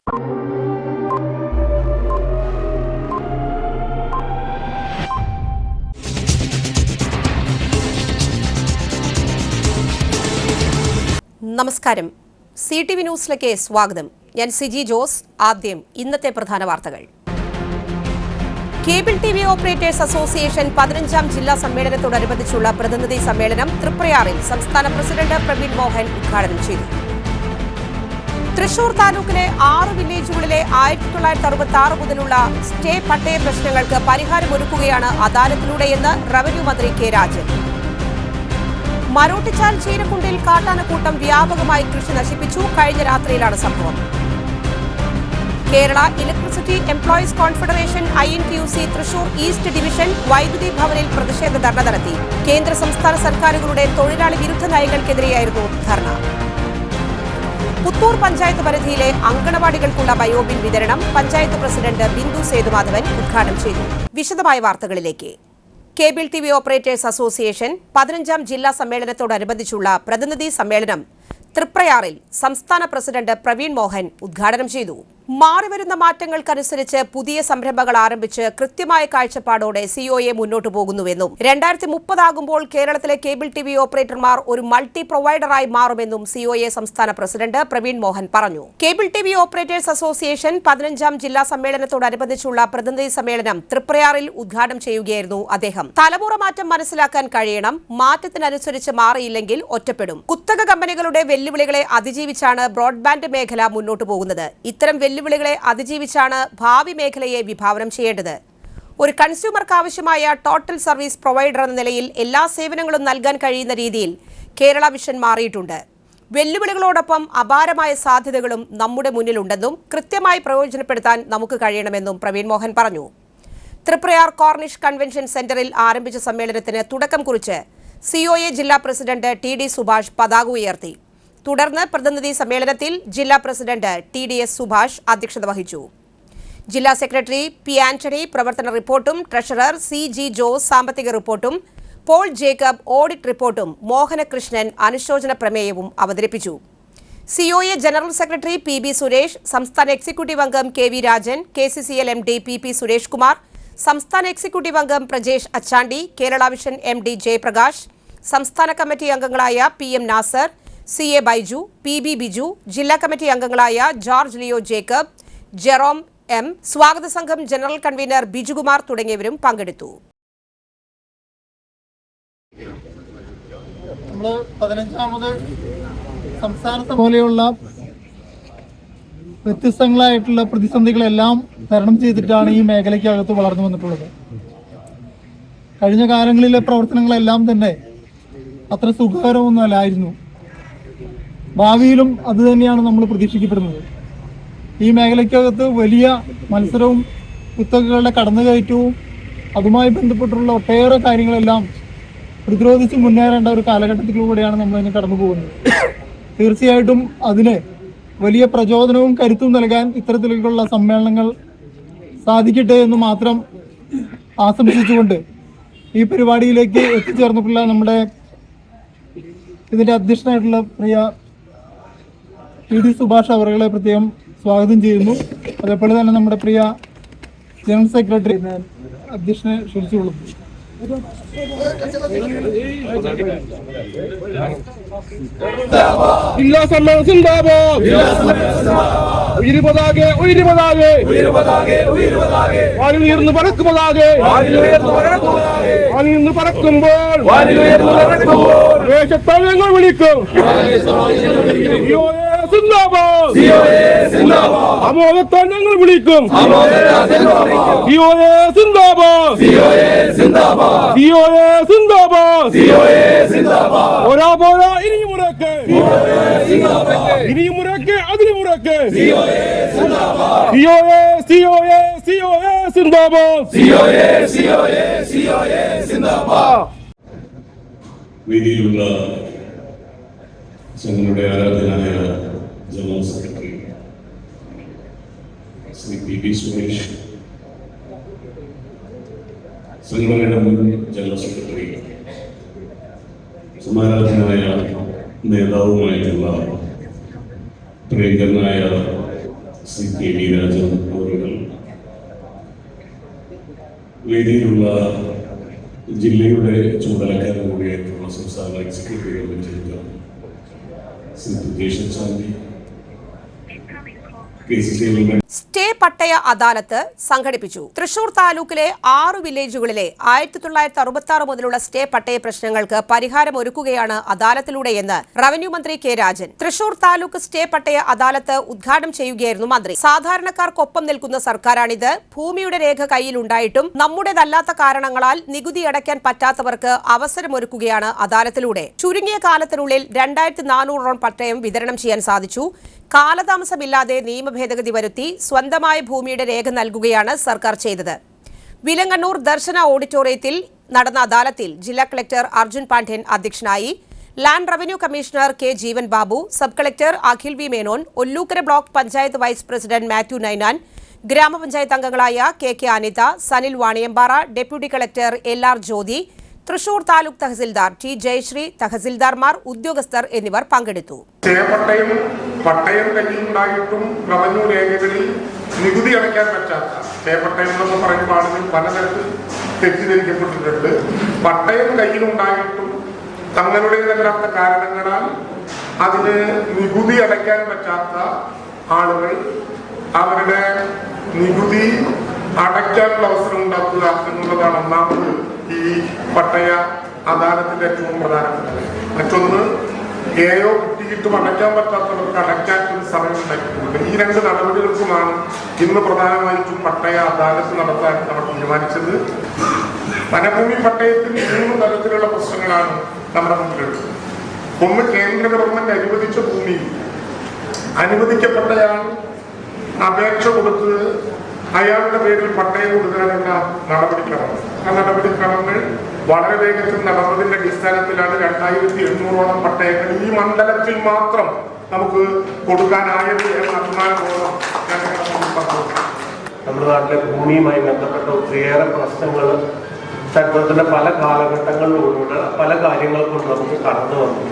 നമസ്കാരം. CTV ന്യൂസിലേക്ക് സ്വാഗതം. ഞാൻ സിജി ജോസ്. ആദ്യം ഇന്നത്തെ പ്രധാന വാർത്തകൾ. കേബിൾ TV ഓപ്പറേറ്റേഴ്സ് അസോസിയേഷൻ 15ാം ജില്ലാ സമ്മേളനത്തോടനുബന്ധിച്ചുള്ള പ്രതിനിധി സമ്മേളനം തൃപ്രയാറിൽ സംസ്ഥാന പ്രസിഡന്റ് പ്രവീൺ മോഹൻ ഉദ്ഘാടനം ചെയ്തു. തൃശൂർ താലൂക്കിലെ 6 വില്ലേജുകളിലെ 1966 മുതലുള്ള സ്റ്റേ പട്ടയ പ്രശ്നങ്ങൾക്ക് പരിഹാരമൊരുക്കുകയാണ് അദാലത്തിലൂടെയെന്ന് റവന്യൂ മന്ത്രി കെ രാജൻ. മരോട്ടിച്ചാൽ ചീരക്കുണ്ടിൽ കാട്ടാനക്കൂട്ടം വ്യാപകമായി കൃഷി നശിപ്പിച്ചു. കഴിഞ്ഞ രാത്രിയിലാണ് സംഭവം. Kerala electricity employees confederation INTUC Thrissur east division വൈദ്യുതി ഭവനിൽ പ്രതിഷേധ ധർണ നടത്തി. കേന്ദ്ര സംസ്ഥാന സർക്കാരുകളുടെ തൊഴിലാളി വിരുദ്ധ നയങ്ങൾക്കെതിരെയായിരുന്നു ധർണ. പുത്തൂർ പഞ്ചായത്ത് പരിധിയിലെ അങ്കണവാടികൾക്കുള്ള ബയോബിൻ വിതരണം പഞ്ചായത്ത് പ്രസിഡന്റ് ബിന്ദു സേതുമാധവൻ ഉദ്ഘാടനം ചെയ്തു. വിശദമായ വാർത്തകളിലേക്ക്. കേബിൾ TV ഓപ്പറേറ്റേഴ്സ് അസോസിയേഷൻ 15ാം ജില്ലാ സമ്മേളനത്തോടനുബന്ധിച്ചുള്ള പ്രതിനിധി സമ്മേളനം തൃപ്രയാറിൽ സംസ്ഥാന പ്രസിഡന്റ് പ്രവീൺ മോഹൻ ഉദ്ഘാടനം ചെയ്തു. മാറിവരുന്ന മാറ്റങ്ങൾക്കനുസരിച്ച് പുതിയ സംരംഭങ്ങൾ ആരംഭിച്ച് കൃത്യമായ കാഴ്ചപ്പാടോടെ COA മുന്നോട്ടു പോകുന്നുവെന്നും 2030 ആകുമ്പോൾ കേരളത്തിലെ കേബിൾ TV ഓപ്പറേറ്റർമാർ ഒരു മൾട്ടി പ്രൊവൈഡറായി മാറുമെന്നും COA സംസ്ഥാന പ്രസിഡന്റ് പ്രവീൺ മോഹൻ പറഞ്ഞു. കേബിൾ TV ഓപ്പറേറ്റേഴ്സ് അസോസിയേഷൻ 15ാം ജില്ലാ സമ്മേളനത്തോടനുബന്ധിച്ചുള്ള പ്രതിനിധി സമ്മേളനം തൃപ്രയാറിൽ ഉദ്ഘാടനം ചെയ്യുകയായിരുന്നു അദ്ദേഹം. തലമുറ മാറ്റം മനസ്സിലാക്കാൻ കഴിയണം. മാറ്റത്തിനനുസരിച്ച് മാറിയില്ലെങ്കിൽ ഒറ്റപ്പെടും. കുത്തക കമ്പനികളുടെ വെല്ലുവിളികളെ അതിജീവിച്ചാണ് ബ്രോഡ്ബാൻഡ് മേഖല മുന്നോട്ടു പോകുന്നത്. ഇത്തരം വെല്ലുവിളികളെ അതിജീവിച്ചാണ് ഭാവി മേഖലയെ വിഭാവനം ചെയ്യേണ്ടത്. ഒരു കൺസ്യൂമർക്ക് ആവശ്യമായ ടോട്ടൽ സർവീസ് പ്രൊവൈഡർ എന്ന നിലയിൽ എല്ലാ സേവനങ്ങളും നൽകാൻ കഴിയുന്ന രീതിയിൽ കേരള വിഷൻ മാറിയിട്ടുണ്ട്. വെല്ലുവിളികളോടൊപ്പം അപാരമായ സാധ്യതകളും നമ്മുടെ മുന്നിലുണ്ടെന്നും കൃത്യമായി പ്രയോജനപ്പെടുത്താൻ നമുക്ക് കഴിയണമെന്നും പ്രവീൺ മോഹൻ പറഞ്ഞു. തൃപ്രയാർ കോർണിഷ് കൺവെൻഷൻ സെന്ററിൽ ആരംഭിച്ച സമ്മേളനത്തിന് തുടക്കം കുറിച്ച് COA ജില്ലാ പ്രസിഡന്റ് TD സുഭാഷ് പതാക ഉയർത്തി. തുടർന്ന് പ്രതിനിധി സമ്മേളനത്തിൽ ജില്ലാ പ്രസിഡന്റ് TDS സുഭാഷ് അധ്യക്ഷത വഹിച്ചു. ജില്ലാ സെക്രട്ടറി P ആന്റണി പ്രവർത്തന റിപ്പോർട്ടും ട്രഷറർ CG ജോസ് സാമ്പത്തിക റിപ്പോർട്ടും പോൾ ജേക്കബ് ഓഡിറ്റ് റിപ്പോർട്ടും മോഹനകൃഷ്ണൻ അനുശോചന പ്രമേയവും അവതരിപ്പിച്ചു. COA general secretary PB Suresh, സംസ്ഥാന എക്സിക്യൂട്ടീവ് അംഗം KV Rajan, KCCL MD PP Suresh Kumar, സംസ്ഥാന എക്സിക്യൂട്ടീവ് അംഗം പ്രജേഷ് അച്ചാണ്ടി, കേരള വിഷൻ MD ജയപ്രകാശ്, സംസ്ഥാന കമ്മിറ്റി അംഗങ്ങളായ PM Nasar, CA Baiju, PB Biju, ജില്ലാ കമ്മിറ്റി അംഗങ്ങളായ George Leo Jacob, Jerome M, സ്വാഗത സംഘം ജനറൽ കൺവീനർ ബിജുകുമാർ തുടങ്ങിയവരും പങ്കെടുത്തു. 15ാമത് സംസ്ഥാന പോലെയുള്ള വ്യത്യസ്തങ്ങളായിട്ടുള്ള പ്രതിസന്ധികളെല്ലാം തരണം ചെയ്തിട്ടാണ് ഈ മേഖലയ്ക്കകത്ത് വളർന്നു വന്നിട്ടുള്ളത്. കഴിഞ്ഞ കാലങ്ങളിലെ പ്രവർത്തനങ്ങളെല്ലാം തന്നെ അത്ര സുഖകരമൊന്നും അല്ലായിരുന്നു. ഭാവിയിലും അത് തന്നെയാണ് നമ്മൾ പ്രതീക്ഷിക്കപ്പെടുന്നത്. ഈ മേഖലയ്ക്കകത്ത് വലിയ മത്സരവും കുത്തകകളുടെ കടന്നുകയറ്റവും അതുമായി ബന്ധപ്പെട്ടുള്ള ഒട്ടേറെ കാര്യങ്ങളെല്ലാം പ്രതിരോധിച്ച് മുന്നേറേണ്ട ഒരു കാലഘട്ടത്തിലൂടെയാണ് നമ്മളിന്ന് കടന്നു പോകുന്നത്. തീർച്ചയായിട്ടും അതിന് വലിയ പ്രചോദനവും കരുത്തും നൽകാൻ ഇത്തരത്തിലുള്ള സമ്മേളനങ്ങൾ സാധിക്കട്ടെ എന്ന് മാത്രം ആശംസിച്ചുകൊണ്ട് ഈ പരിപാടിയിലേക്ക് എത്തിച്ചേർന്നിട്ടുള്ള നമ്മുടെ ഇതിൻ്റെ അധ്യക്ഷനായിട്ടുള്ള പ്രിയ TD സുഭാഷ് അവരെ പ്രത്യേകം സ്വാഗതം ചെയ്യുന്നു. അതേപോലെ തന്നെ നമ്മുടെ പ്രിയ ജനറൽ സെക്രട്ടറി അധ്യക്ഷനെ ക്ഷണിച്ചുകൊള്ളുന്നു. ജില്ലാ സമ്മേളനം സിന്ദാബാദ്. ഉയരുപതാകെ ഉയരുപതാകെ വാനിൽ ഉയർന്നു പറക്കുപതാകെ വാനിൽ നിന്ന് പറക്കുമ്പോൾ ദേശത്താൽ ഞങ്ങൾ വിളിക്കും സിന്ദാബാദ്. അമോദത്താൽ ഞങ്ങൾ വിളിക്കും സിന്ദാബാദ്. ഒരാ പോരാ ഇനിയും മുറക്ക് അതിന് മുറക്ക് സിന്ദാബാദ്. വേദിയിലുള്ള ഞങ്ങളുടെ ആരാധനായ general secretary Shri PP Suresh, സംഘടനയുടെ മുൻ ജനറൽ സെക്രട്ടറി, സമാരാധനായ നേതാവുമായിട്ടുള്ള പ്രിയങ്കരനായ ശ്രീ കെ വി രാജൻ അവരുകൾ, വേദിയിലുള്ള ജില്ലയുടെ ചുമതലക്കാരൻ കൂടിയായിട്ടുള്ള സംസ്ഥാന എക്സിക്യൂട്ടീവ് കമ്മിറ്റി അംഗം ശ്രീ ബ്രിജേഷ് ചാണ്ടി, സ്റ്റേ പട്ടയ അദാലത്ത് സംഘടിപ്പിച്ചു. തൃശൂർ താലൂക്കിലെ 6 വില്ലേജുകളിലെ 1966 മുതലുള്ള സ്റ്റേ പട്ടയ പ്രശ്നങ്ങൾക്ക് പരിഹാരം ഒരുക്കുകയാണ് അദാലത്തിലൂടെയെന്ന് റവന്യൂ മന്ത്രി കെ രാജൻ തൃശൂർ താലൂക്ക് സ്റ്റേ പട്ടയ അദാലത്ത് ഉദ്ഘാടനം ചെയ്യുകയായിരുന്നു മന്ത്രി. സാധാരണക്കാർക്കൊപ്പം നിൽക്കുന്ന സർക്കാരാണിത്. ഭൂമിയുടെ രേഖ കയ്യിലുണ്ടായിട്ടും നമ്മുടേതല്ലാത്ത കാരണങ്ങളാൽ നികുതി അടയ്ക്കാൻ പറ്റാത്തവർക്ക് അവസരമൊരുക്കുകയാണ് അദാലത്തിലൂടെ. ചുരുങ്ങിയ കാലത്തിനുള്ളിൽ 2400 പട്ടയം വിതരണം ചെയ്യാൻ സാധിച്ചു. കാലതാമസമില്ലാതെ നിയമ ഭേദഗതി വരുത്തി സ്വന്തമായ ഭൂമിയുടെ രേഖ നൽകുകയാണ് സർക്കാർ ചെയ്തത്. വിലങ്ങണ്ണൂർ ദർശന ഓഡിറ്റോറിയത്തിൽ നടന്ന അദാലത്തിൽ ജില്ലാ കളക്ടർ അർജുൻ പാണ്ഡ്യൻ അധ്യക്ഷനായി. Land revenue commissioner K Jeevan Babu, sub collector Akhil V Menon, Ollukkara block panchayat vice president Mathew Ninan, ഗ്രാമപഞ്ചായത്ത് അംഗങ്ങളായ K K Anitha, Sanil Vaniyampara, deputy collector LR Jyothi, Thrissur taluk tahsildar T Jayasree, തഹസിൽദാർമാർ, ഉദ്യോഗസ്ഥർ എന്നിവർ പങ്കെടുത്തു. പട്ടയം കയ്യിലുണ്ടായിട്ടും റവന്യൂ രേഖകളിൽ നികുതി അടയ്ക്കാൻ പറ്റാത്ത പട്ടയം എന്നൊക്കെ പറയുമ്പോൾ ആളുകൾ പലതരത്തിൽ തെറ്റിദ്ധരിക്കപ്പെട്ടിട്ടുണ്ട്. പട്ടയം കയ്യിലുണ്ടായിട്ടും തങ്ങളുടേതല്ലാത്ത കാരണങ്ങളാൽ അതിന് നികുതി അടയ്ക്കാൻ പറ്റാത്ത ആളുകൾ അവരുടെ നികുതി അടയ്ക്കാനുള്ള അവസരം ഉണ്ടാക്കുക എന്നുള്ളതാണ് ഒന്നാമത് ഈ പട്ടയ അദാലത്തിന്റെ ഏറ്റവും പ്രധാനപ്പെട്ടത്. മറ്റൊന്ന്, ഏയോ കിട്ടിയിട്ടും അടയ്ക്കാൻ പറ്റാത്തവർക്ക് അടയ്ക്കാൻ ഒരു സമയം ഉണ്ടാക്കിയിട്ടുണ്ട്. ഈ 2 നടപടികൾക്കുമാണ് ഇന്ന് പ്രധാനമായിട്ടും പട്ടയ അദാലത്ത് നടത്താൻ നമ്മൾ തീരുമാനിച്ചത്. വനഭൂമി പട്ടയത്തിൽ 3 തരത്തിലുള്ള പ്രശ്നങ്ങളാണ് നമ്മുടെ മുന്നിലുള്ളത്. ഒന്ന്, കേന്ദ്ര ഗവൺമെന്റ് അനുവദിച്ച ഭൂമി അനുവദിക്കപ്പെട്ടയാൾ അപേക്ഷ കൊടുത്ത് അയാളുടെ പേരിൽ പട്ടയം കൊടുക്കാനുള്ള നടപടിക്രമം. ആ നടപടിക്രമങ്ങൾ വളരെ വേഗത്തിൽ നടന്നതിന്റെ അടിസ്ഥാനത്തിലാണ് 2800ഓളം പട്ടയങ്ങൾ ഈ മണ്ഡലത്തിൽ മാത്രം നമുക്ക് കൊടുക്കാനായത് എന്ന അഭിമാനപൂർവ്വം നമ്മുടെ നാട്ടിലെ ഭൂമിയുമായി ബന്ധപ്പെട്ട ഒത്തിരിയേറെ പ്രശ്നങ്ങൾ ചരിത്രത്തിന്റെ പല കാലഘട്ടങ്ങളിലൂടെ പല കാര്യങ്ങൾ കൊണ്ട് നമുക്ക് കടന്നു വന്നു.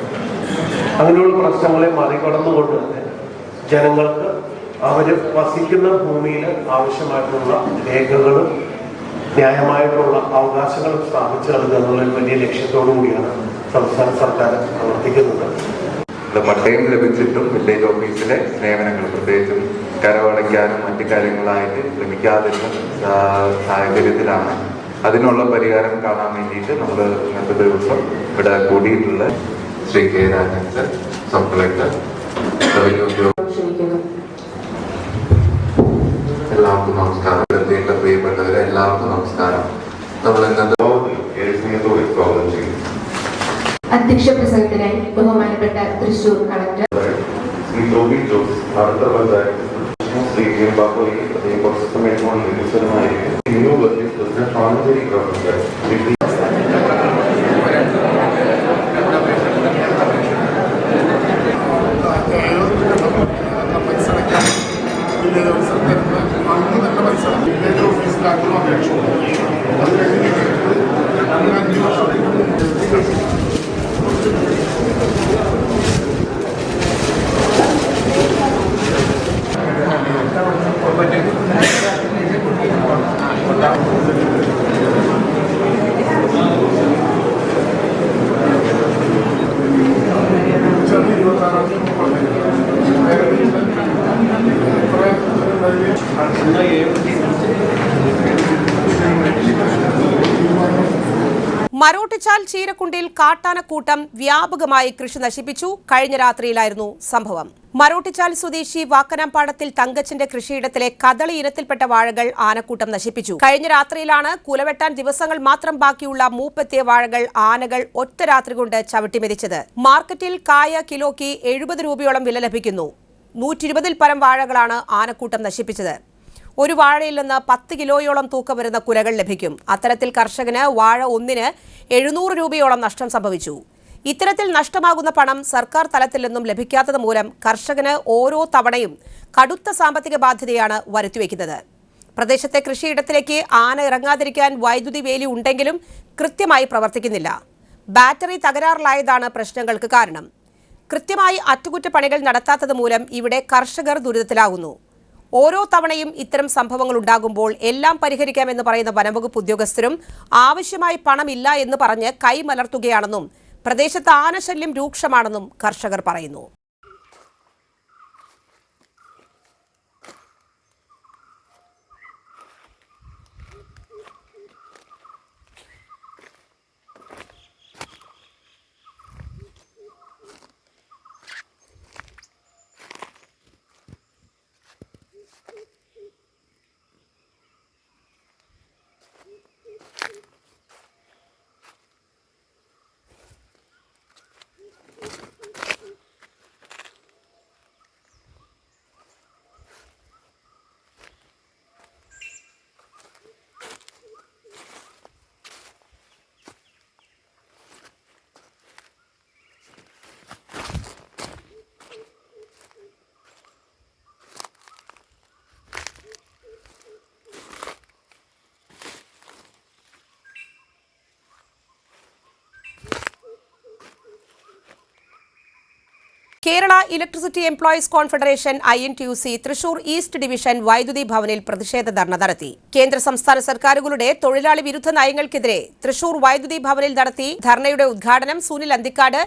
അങ്ങനെയുള്ള പ്രശ്നങ്ങളെ മറികടന്നുകൊണ്ട് തന്നെ ജനങ്ങൾക്ക് അവർ വസിക്കുന്ന ഭൂമിയിൽ ആവശ്യമായിട്ടുള്ള രേഖകളും ന്യായമായിട്ടുള്ള അവകാശങ്ങളും സ്ഥാപിച്ചു നൽകുക എന്നുള്ള വലിയ ലക്ഷ്യത്തോടു കൂടിയാണ് സംസ്ഥാന സർക്കാർ പ്രവർത്തിക്കുന്നത്. പട്ടയം ലഭിച്ചിട്ടും വില്ലേജ് ഓഫീസിലെ സേവനങ്ങൾ പ്രത്യേകിച്ചും കരമടയ്ക്കാനും മറ്റു കാര്യങ്ങളായിട്ട് ലഭിക്കാതിരുന്ന സാഹചര്യത്തിലാണ്. അതിനുള്ള പരിഹാരം കാണാൻ വേണ്ടിയിട്ട് നമ്മൾ ഇന്നത്തെ ദിവസം ഇവിടെ കൂടിയിട്ടുള്ള Shri K Rajan sir, sub collector, എല്ലാവർക്കും നമസ്കാരം. പ്രിയപ്പെട്ടവരെ എല്ലാവർക്കും നമസ്കാരം. നമ്മൾ ഇന്നത്തെ സ്വാഗതം ചെയ്യുന്നു. അധ്യക്ഷ പ്രസംഗത്തിനായി ബഹുമാനപ്പെട്ട തൃശൂർ കളക്ടർ ശ്രീ ടോബി ജോസ്, അടുത്ത പഞ്ചായത്ത് ശ്രീ ജീവൻ ബാബു, അദ്ദേഹം കുറച്ച് സമയമാണ് വികസനമായിരിക്കും. പാഞ്ചേരി ഗവൺമെന്റ് മരോട്ടിച്ചാൽ ചീരക്കുണ്ടിൽ കാട്ടാനക്കൂട്ടം വ്യാപകമായി കൃഷി നശിപ്പിച്ചു. കഴിഞ്ഞ രാത്രിയിലായിരുന്നു സംഭവം. മരോട്ടിച്ചാൽ സ്വദേശി വാക്കനാംപാടത്തിൽ തങ്കച്ചന്റെ കൃഷിയിടത്തിലെ കദളി ഇനത്തിൽപ്പെട്ട വാഴകൾ ആനക്കൂട്ടം നശിപ്പിച്ചു. കഴിഞ്ഞ രാത്രിയിലാണ് കുലവെട്ടാൻ ദിവസങ്ങൾ മാത്രം ബാക്കിയുള്ള മൂപ്പെത്തിയ വാഴകൾ ആനകൾ ഒറ്റ രാത്രി കൊണ്ട് ചവിട്ടിമെതിച്ചത്. മാർക്കറ്റിൽ കായ കിലോയ്ക്ക് 70 രൂപയോളം വില ലഭിക്കുന്നു. 120-ൽ പരം വാഴകളാണ് ആനക്കൂട്ടം നശിപ്പിച്ചത്. ഒരു വാഴയിൽ നിന്ന് 10 കിലോയോളം തൂക്കം വരുന്ന കുലകൾ ലഭിക്കും. അത്തരത്തിൽ കർഷകന് വാഴ ഒന്നിന് 700 രൂപയോളം നഷ്ടം സംഭവിച്ചു. ഇത്തരത്തിൽ നഷ്ടമാകുന്ന പണം സർക്കാർ തലത്തിൽ നിന്നും ലഭിക്കാത്തത് മൂലം കർഷകന് ഓരോ തവണയും കടുത്ത സാമ്പത്തിക ബാധ്യതയാണ് വരുത്തിവെക്കുന്നത്. പ്രദേശത്തെ കൃഷിയിടത്തിലേക്ക് ആന ഇറങ്ങാതിരിക്കാൻ വൈദ്യുതി വേലി ഉണ്ടെങ്കിലും കൃത്യമായി പ്രവർത്തിക്കുന്നില്ല. ബാറ്ററി തകരാറിലായതാണ് പ്രശ്നങ്ങൾക്ക് കാരണം. കൃത്യമായി അറ്റകുറ്റപ്പണികൾ നടത്താത്തത് മൂലം ഇവിടെ കർഷകർ ദുരിതത്തിലാകുന്നു. ഓരോ തവണയും ഇത്തരം സംഭവങ്ങൾ ഉണ്ടാകുമ്പോൾ എല്ലാം പരിഹരിക്കാമെന്ന് പറയുന്ന വനംവകുപ്പ് ഉദ്യോഗസ്ഥരും ആവശ്യമായി പണമില്ല എന്ന് പറഞ്ഞ് കൈമലർത്തുകയാണെന്നും പ്രദേശത്ത് ആനശല്യം രൂക്ഷമാണെന്നും കർഷകർ പറയുന്നു. Kerala electricity employees confederation INTUC Thrissur east division വൈദ്യുതി ഭവനിൽ പ്രതിഷേധ ധർണ നടത്തി. കേന്ദ്ര സംസ്ഥാന സർക്കാരുകളുടെ തൊഴിലാളി വിരുദ്ധ നയങ്ങൾക്കെതിരെ തൃശൂർ വൈദ്യുതി ഭവനിൽ നടത്തി ധർണയുടെ ഉദ്ഘാടനം Sunil Anthikad,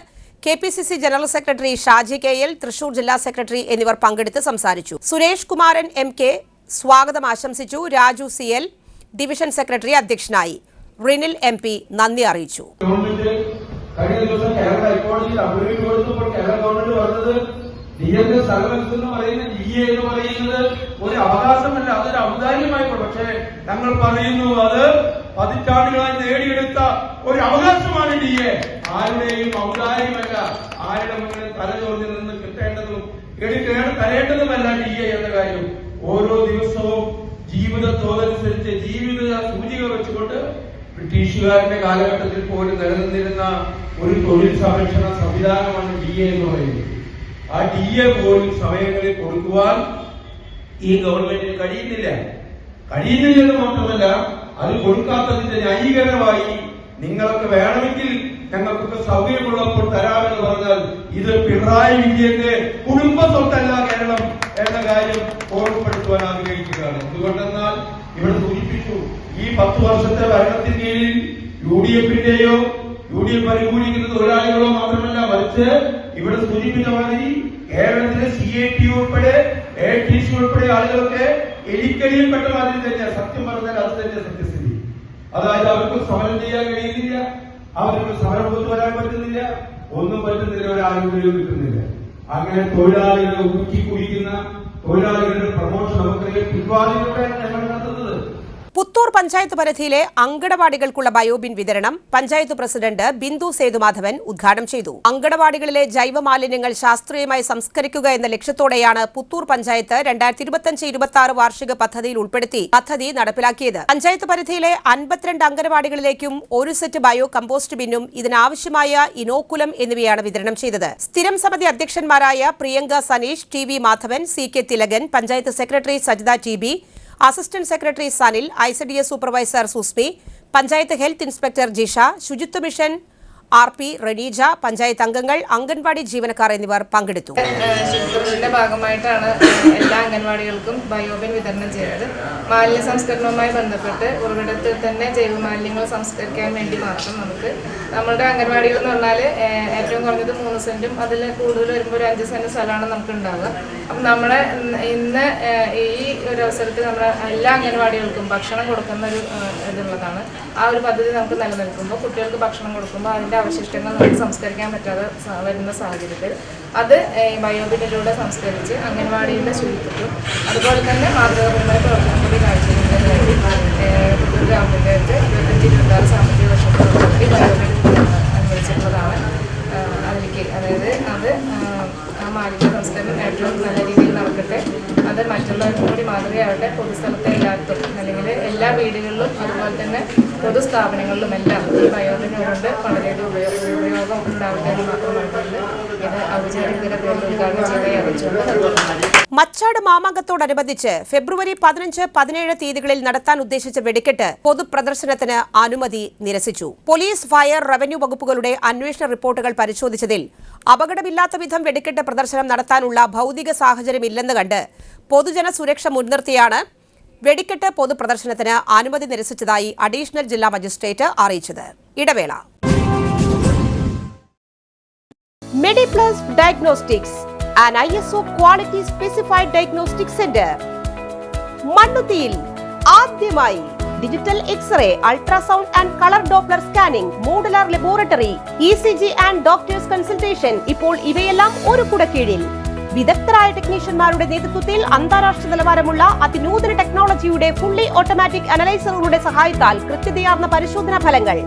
KPCC general secretary Shaji KL, Thrissur ജില്ലാ സെക്രട്ടറി എന്നിവർ പങ്കെടുത്ത് സംസാരിച്ചു. സുരേഷ് കുമാരൻ MK സ്വാഗതം ആശംസിച്ചു. രാജു CL ഡിവിഷൻ സെക്രട്ടറി അധ്യക്ഷനായി. റിനിൽ MP നന്ദി അറിയിച്ചു. കഴിഞ്ഞ ദിവസം കേരള ഹൈക്കോടതിയിൽ അഭിമുഖം കൊടുത്തപ്പോൾ കേരള ഗവൺമെന്റ് പറഞ്ഞത് DA സർവീസ് എന്ന് പറയുന്ന DA എന്ന് പറയുന്നത് ഒരു അവകാശമല്ല, അതൊരു ഔദാര്യമായിക്കോട്ടെ. പക്ഷേ ഞങ്ങൾ പറയുന്നു അത് പതിറ്റാണ്ടുകളായി നേടിയെടുത്ത ഒരു അവകാശമാണ് DA. ആരുടെയും ഔദാര്യമല്ല, ആരുടെ മുന്നിൽ തലചോർന്ന് നിന്ന് കിട്ടേണ്ടതും തരേണ്ടതുമല്ല DA എന്ന കാര്യം ഓരോ ദിവസവും ജീവിതത്തോടനുസരിച്ച് ജീവിത സൂചിക വെച്ചുകൊണ്ട് ബ്രിട്ടീഷുകാരുടെ കാലഘട്ടത്തിൽ പോലും നിലനിന്നിരുന്ന ഒരു തൊഴിൽ സംരക്ഷണ സംവിധാനമാണ് DA എന്ന് പറയുന്നത്. ആ DA പോലും സമയങ്ങളിൽ കൊടുക്കുവാൻ ഈ ഗവൺമെന്റിന് കഴിയുന്നില്ലെന്ന് മാത്രമല്ല, അത് കൊടുക്കാത്തതിന്റെ ന്യായീകരണമായി നിങ്ങളൊക്കെ വേണമെങ്കിൽ ഞങ്ങൾക്കൊക്കെ സൗകര്യമുള്ളപ്പോൾ തരാമെന്ന് പറഞ്ഞാൽ ഇത് പിണറായി വിജയന്റെ കുടുംബ സ്വത്തല്ല കേരളം എന്ന കാര്യം ഓർമ്മപ്പെടുത്തുവാൻ ആഗ്രഹിക്കുകയാണ്. എന്തുകൊണ്ടെന്നാൽ ഇവിടെ സൂചിപ്പിച്ചു, ഈ 10 വർഷത്തെ ഭരണത്തിന് കീഴിൽ UDF അനുകൂലിക്കുന്ന തൊഴിലാളികളോ മാത്രമല്ല, മറിച്ച് ഇവിടെ സൂചിപ്പിച്ച മാതിരി കേരളത്തിലെ CAT ഉൾപ്പെടെ ATC ഉൾപ്പെടെ ആളുകളൊക്കെ എലിക്കലിയിൽ പെട്ട മാതിരി തന്നെയാണ്. സത്യം പറഞ്ഞാൽ അത് തന്നെ സത്യസ്ഥിതി. അതായത് അവർക്ക് സമരം ചെയ്യാൻ കഴിയുന്നില്ല, അവർക്ക് സമരം കൊണ്ടുവരാൻ പറ്റുന്നില്ല, ഒന്നും പറ്റുന്നില്ല, ഒരാളുകളെയും കിട്ടുന്നില്ല. അങ്ങനെ തൊഴിലാളികളെ ഊറ്റി കുടിക്കുന്ന തൊഴിലാളികളുടെ പ്രമോഷൻ നമുക്കറിയാം പിൻവാതിലൂടെയാണ് ഞങ്ങൾ നടത്തുന്നത്. പുത്തൂർ പഞ്ചായത്ത് പരിധിയിലെ അങ്കണവാടികൾക്കുള്ള ബയോബിൻ വിതരണം പഞ്ചായത്ത് പ്രസിഡന്റ് ബിന്ദു സേതുമാധവൻ ഉദ്ഘാടനം ചെയ്തു. അങ്കണവാടികളിലെ ജൈവമാലിന്യങ്ങൾ ശാസ്ത്രീയമായി സംസ്കരിക്കുക എന്ന ലക്ഷ്യത്തോടെയാണ് പുത്തൂർ പഞ്ചായത്ത് 2025-26 വാർഷിക പദ്ധതിയിൽ ഉൾപ്പെടുത്തി പദ്ധതി നടപ്പിലാക്കിയത്. പഞ്ചായത്ത് പരിധിയിലെ 52 അങ്കണവാടികളിലേക്കും ഒരു സെറ്റ് ബയോ കമ്പോസ്റ്റ് ബിന്നും ഇതിനാവശ്യമായ ഇനോക്കുലം എന്നിവയാണ് വിതരണം ചെയ്തത്. സ്ഥിരം സമിതി അധ്യക്ഷന്മാരായ Priyanka Saneesh, TV Madhavan, CK Thilakan, panchayat secretary Sajitha TB, assistant secretary Sanil, ICDS supervisor Susmi, panchayat health inspector Jisha, Suchitwa mission RP റനീജ, panchayat അംഗങ്ങൾ, അംഗൻവാടി ജീവനക്കാർ എന്നിവർ പങ്കെടുത്തു. ശുചിത്വത്തിന്റെ ഭാഗമായിട്ടാണ് എല്ലാ അംഗൻവാടികൾക്കും ബയോബിൻ വിതരണം ചെയ്യുന്നത്. മാലിന്യ സംസ്കരണവുമായി ബന്ധപ്പെട്ട് ഉറവിടത്തിൽ തന്നെ ജൈവമാലിന്യങ്ങൾ സംസ്കരിക്കാൻ വേണ്ടി മാത്രം നമ്മുടെ അംഗൻവാടികൾ എന്ന് പറഞ്ഞാൽ ഏറ്റവും കുറഞ്ഞത് 3 സെന്റും അതിൽ കൂടുതൽ വരുമ്പോൾ ഒരു 5 സെന്റ് സ്ഥലമാണ് നമുക്ക് ഉണ്ടാവുക. അപ്പം നമ്മുടെ ഇന്ന് ഈ ഒരു അവസരത്തിൽ നമ്മുടെ എല്ലാ അംഗൻവാടികൾക്കും ഭക്ഷണം കൊടുക്കുന്ന ഒരു ഇതുള്ളതാണ്. ആ ഒരു പദ്ധതി നമുക്ക് നിലനിൽക്കുമ്പോൾ കുട്ടികൾക്ക് ഭക്ഷണം കൊടുക്കുമ്പോൾ അതിൻ്റെ അവശിഷ്ടങ്ങൾ നമുക്ക് സംസ്കരിക്കാൻ പറ്റാതെ വരുന്ന സാഹചര്യത്തിൽ അത് ബയോബിനിലൂടെ സംസ്കരിച്ച് അംഗൻവാടിയുടെ ശുചിത്വം അതുപോലെ തന്നെ മാതൃകാപരമായ പ്രവർത്തനം കൂടി കാഴ്ചവെക്കുന്നതിന് വേണ്ടി പുത്തൂർ ഗ്രാമപഞ്ചായത്ത് 25-26 സാമ്പത്തിക വർഷത്തോടുകൂടി ബയോബിൻ അനുവദിച്ചിട്ടുള്ളതാണ്. അതിലേക്ക് അതായത് അത് ആ മാലിന്യ സംസ്കരണം ഏറ്റവും നല്ല രീതിയിൽ നടക്കട്ടെ, അത് മറ്റുള്ളവർക്കും കൂടി മാതൃകയാവട്ടെ. പൊതുസ്ഥലത്തെ എല്ലായിടത്തും അല്ലെങ്കിൽ എല്ലാ വീടുകളിലും അതുപോലെ തന്നെ പൊതുസ്ഥാപനങ്ങളിലും എല്ലാം ഈ ബയോബിൻ കൊണ്ട് വളരെയധികം ഉപയോഗം ഉണ്ടാവട്ടെ എന്ന് മാത്രമായിട്ടുണ്ട് ഇത് ഔപചാരികതയുടെ പേരിൽ ഉദ്ഘാടനം ചെയ്തേ അറിയിച്ചുകൊണ്ട്. മച്ചാട് മാമാങ്കത്തോടനുബന്ധിച്ച് ഫെബ്രുവരി 15-17 തീയതികളിൽ നടത്താൻ ഉദ്ദേശിച്ച വെടിക്കെട്ട് പൊതുപ്രദർശനത്തിന് അനുമതി നിരസിച്ചു. പോലീസ്, ഫയർ, റവന്യൂ വകുപ്പുകളുടെ അന്വേഷണ റിപ്പോർട്ടുകൾ പരിശോധിച്ചതിൽ അപകടമില്ലാത്ത വിധം വെടിക്കെട്ട് പ്രദർശനം നടത്താനുള്ള ഭൗതിക സാഹചര്യമില്ലെന്ന് കണ്ട് പൊതുജന സുരക്ഷ മുൻനിർത്തിയാണ് വെടിക്കെട്ട് പൊതുപ്രദർശനത്തിന് അനുമതി നിരസിച്ചതായി അഡീഷണൽ ജില്ലാ മജിസ്ട്രേറ്റ് അറിയിച്ചത്. ഇടവേള. Mediplus diagnostics, an ISO quality specified diagnostic center. മണ്ണുത്തിയിൽ ആദ്യമായി digital x ray, ultrasound and colour Doppler scanning, modular laboratory, ECG and doctors consultation. ഇപ്പോൾ ഇവയെല്ലാം ഒരു കുടക്കീഴിൽ. വിദഗ്ധരായ ടെക്നീഷ്യന്മാരുടെ നേതൃത്വത്തിൽ അന്താരാഷ്ട്ര നിലവാരമുള്ള അതിനൂതന ടെക്നോളജിയുടെ ഫുള്ളി ഓട്ടോമാറ്റിക് അനലൈസറുകളുടെ സഹായത്താൽ കൃത്യതയാർന്ന പരിശോധനാ ഫലങ്ങൾ.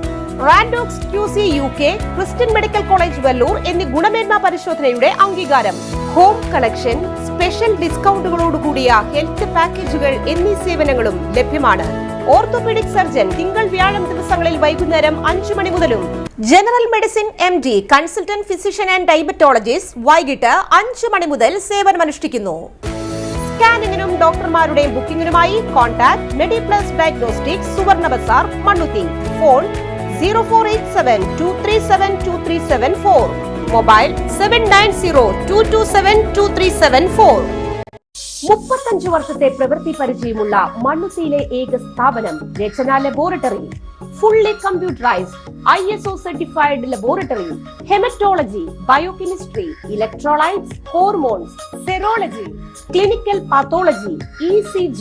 റാൻഡോക്സ് QC UK, Christian medical college Vellore എന്നീ ഗുണമേന്മ പരിശോധനയുടെ അംഗീകാരം. ഹോം കളക്ഷൻ, സ്പെഷ്യൽ ഡിസ്കൗണ്ടുകളോടുകൂടിയ ഹെൽത്ത് പാക്കേജുകൾ എന്നീ സേവനങ്ങളും ലഭ്യമാണ്. ഓർത്തോപീഡിക് സർജൻ തിങ്കൾ വ്യാഴം ദിവസങ്ങളിൽ വൈകുന്നേരം 5 മണി മുതലും. General medicine MD, consultant physician and diabetologist വൈകിട്ട് 5 മണി മുതൽ സേവനമനുഷ്ഠിക്കുന്നു. സ്കാനിങ്ങിനും ഡോക്ടർമാരുടെ ബുക്കിംഗിനുമായി കോൺടാക്ട് മെഡിപ്ലസ് ഡയഗ്നോസ്റ്റിക്സ്, സുവർണ ബസാർ, മണ്ണുത്തി. Phone 0487237237 mobile 7902272374. 35 വർഷത്തെ പ്രവൃത്തി പരിചയമുള്ള മണ്ണുത്തിയിലെ ഏക സ്ഥാപനം Rachana laboratory. Fully computerised ISO certified laboratory. Haematology, biochemistry, electrolytes, hormones, serology, clinical pathology, ECG.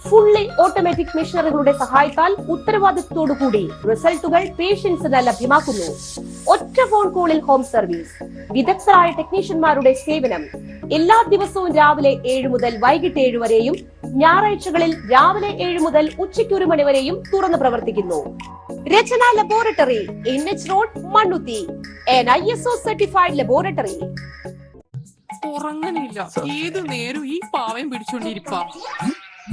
Fully automatic മെഷീനറികളുടെ സഹായത്താൽ ഉത്തരവാദിത്വത്തോടുകൂടി റിസൾട്ടുകൾ പേഷ്യൻസിന് ലഭ്യമാക്കുന്നു. ഒറ്റ ഫോൺ കോളിൽ ഹോം സർവീസ്. വിദഗ്ധരായ ടെക്നീഷ്യന്മാരുടെ സേവനം. എല്ലാ ദിവസവും രാവിലെ 7 മുതൽ വൈകിട്ട് 7 വരെയും ഞായറാഴ്ചകളിൽ രാവിലെ 7 മുതൽ ഉച്ചയ്ക്ക് 1 മണി വരെയും തുറന്നു പ്രവർത്തിക്കുന്നു. Rachana laboratory, NH road, Mannuthy. an ISO certified laboratory. ഉറങ്ങനില്ല, ഏതു നേരം ഈ പാവം പിടിച്ചോണ്ടിരിപ്പാ.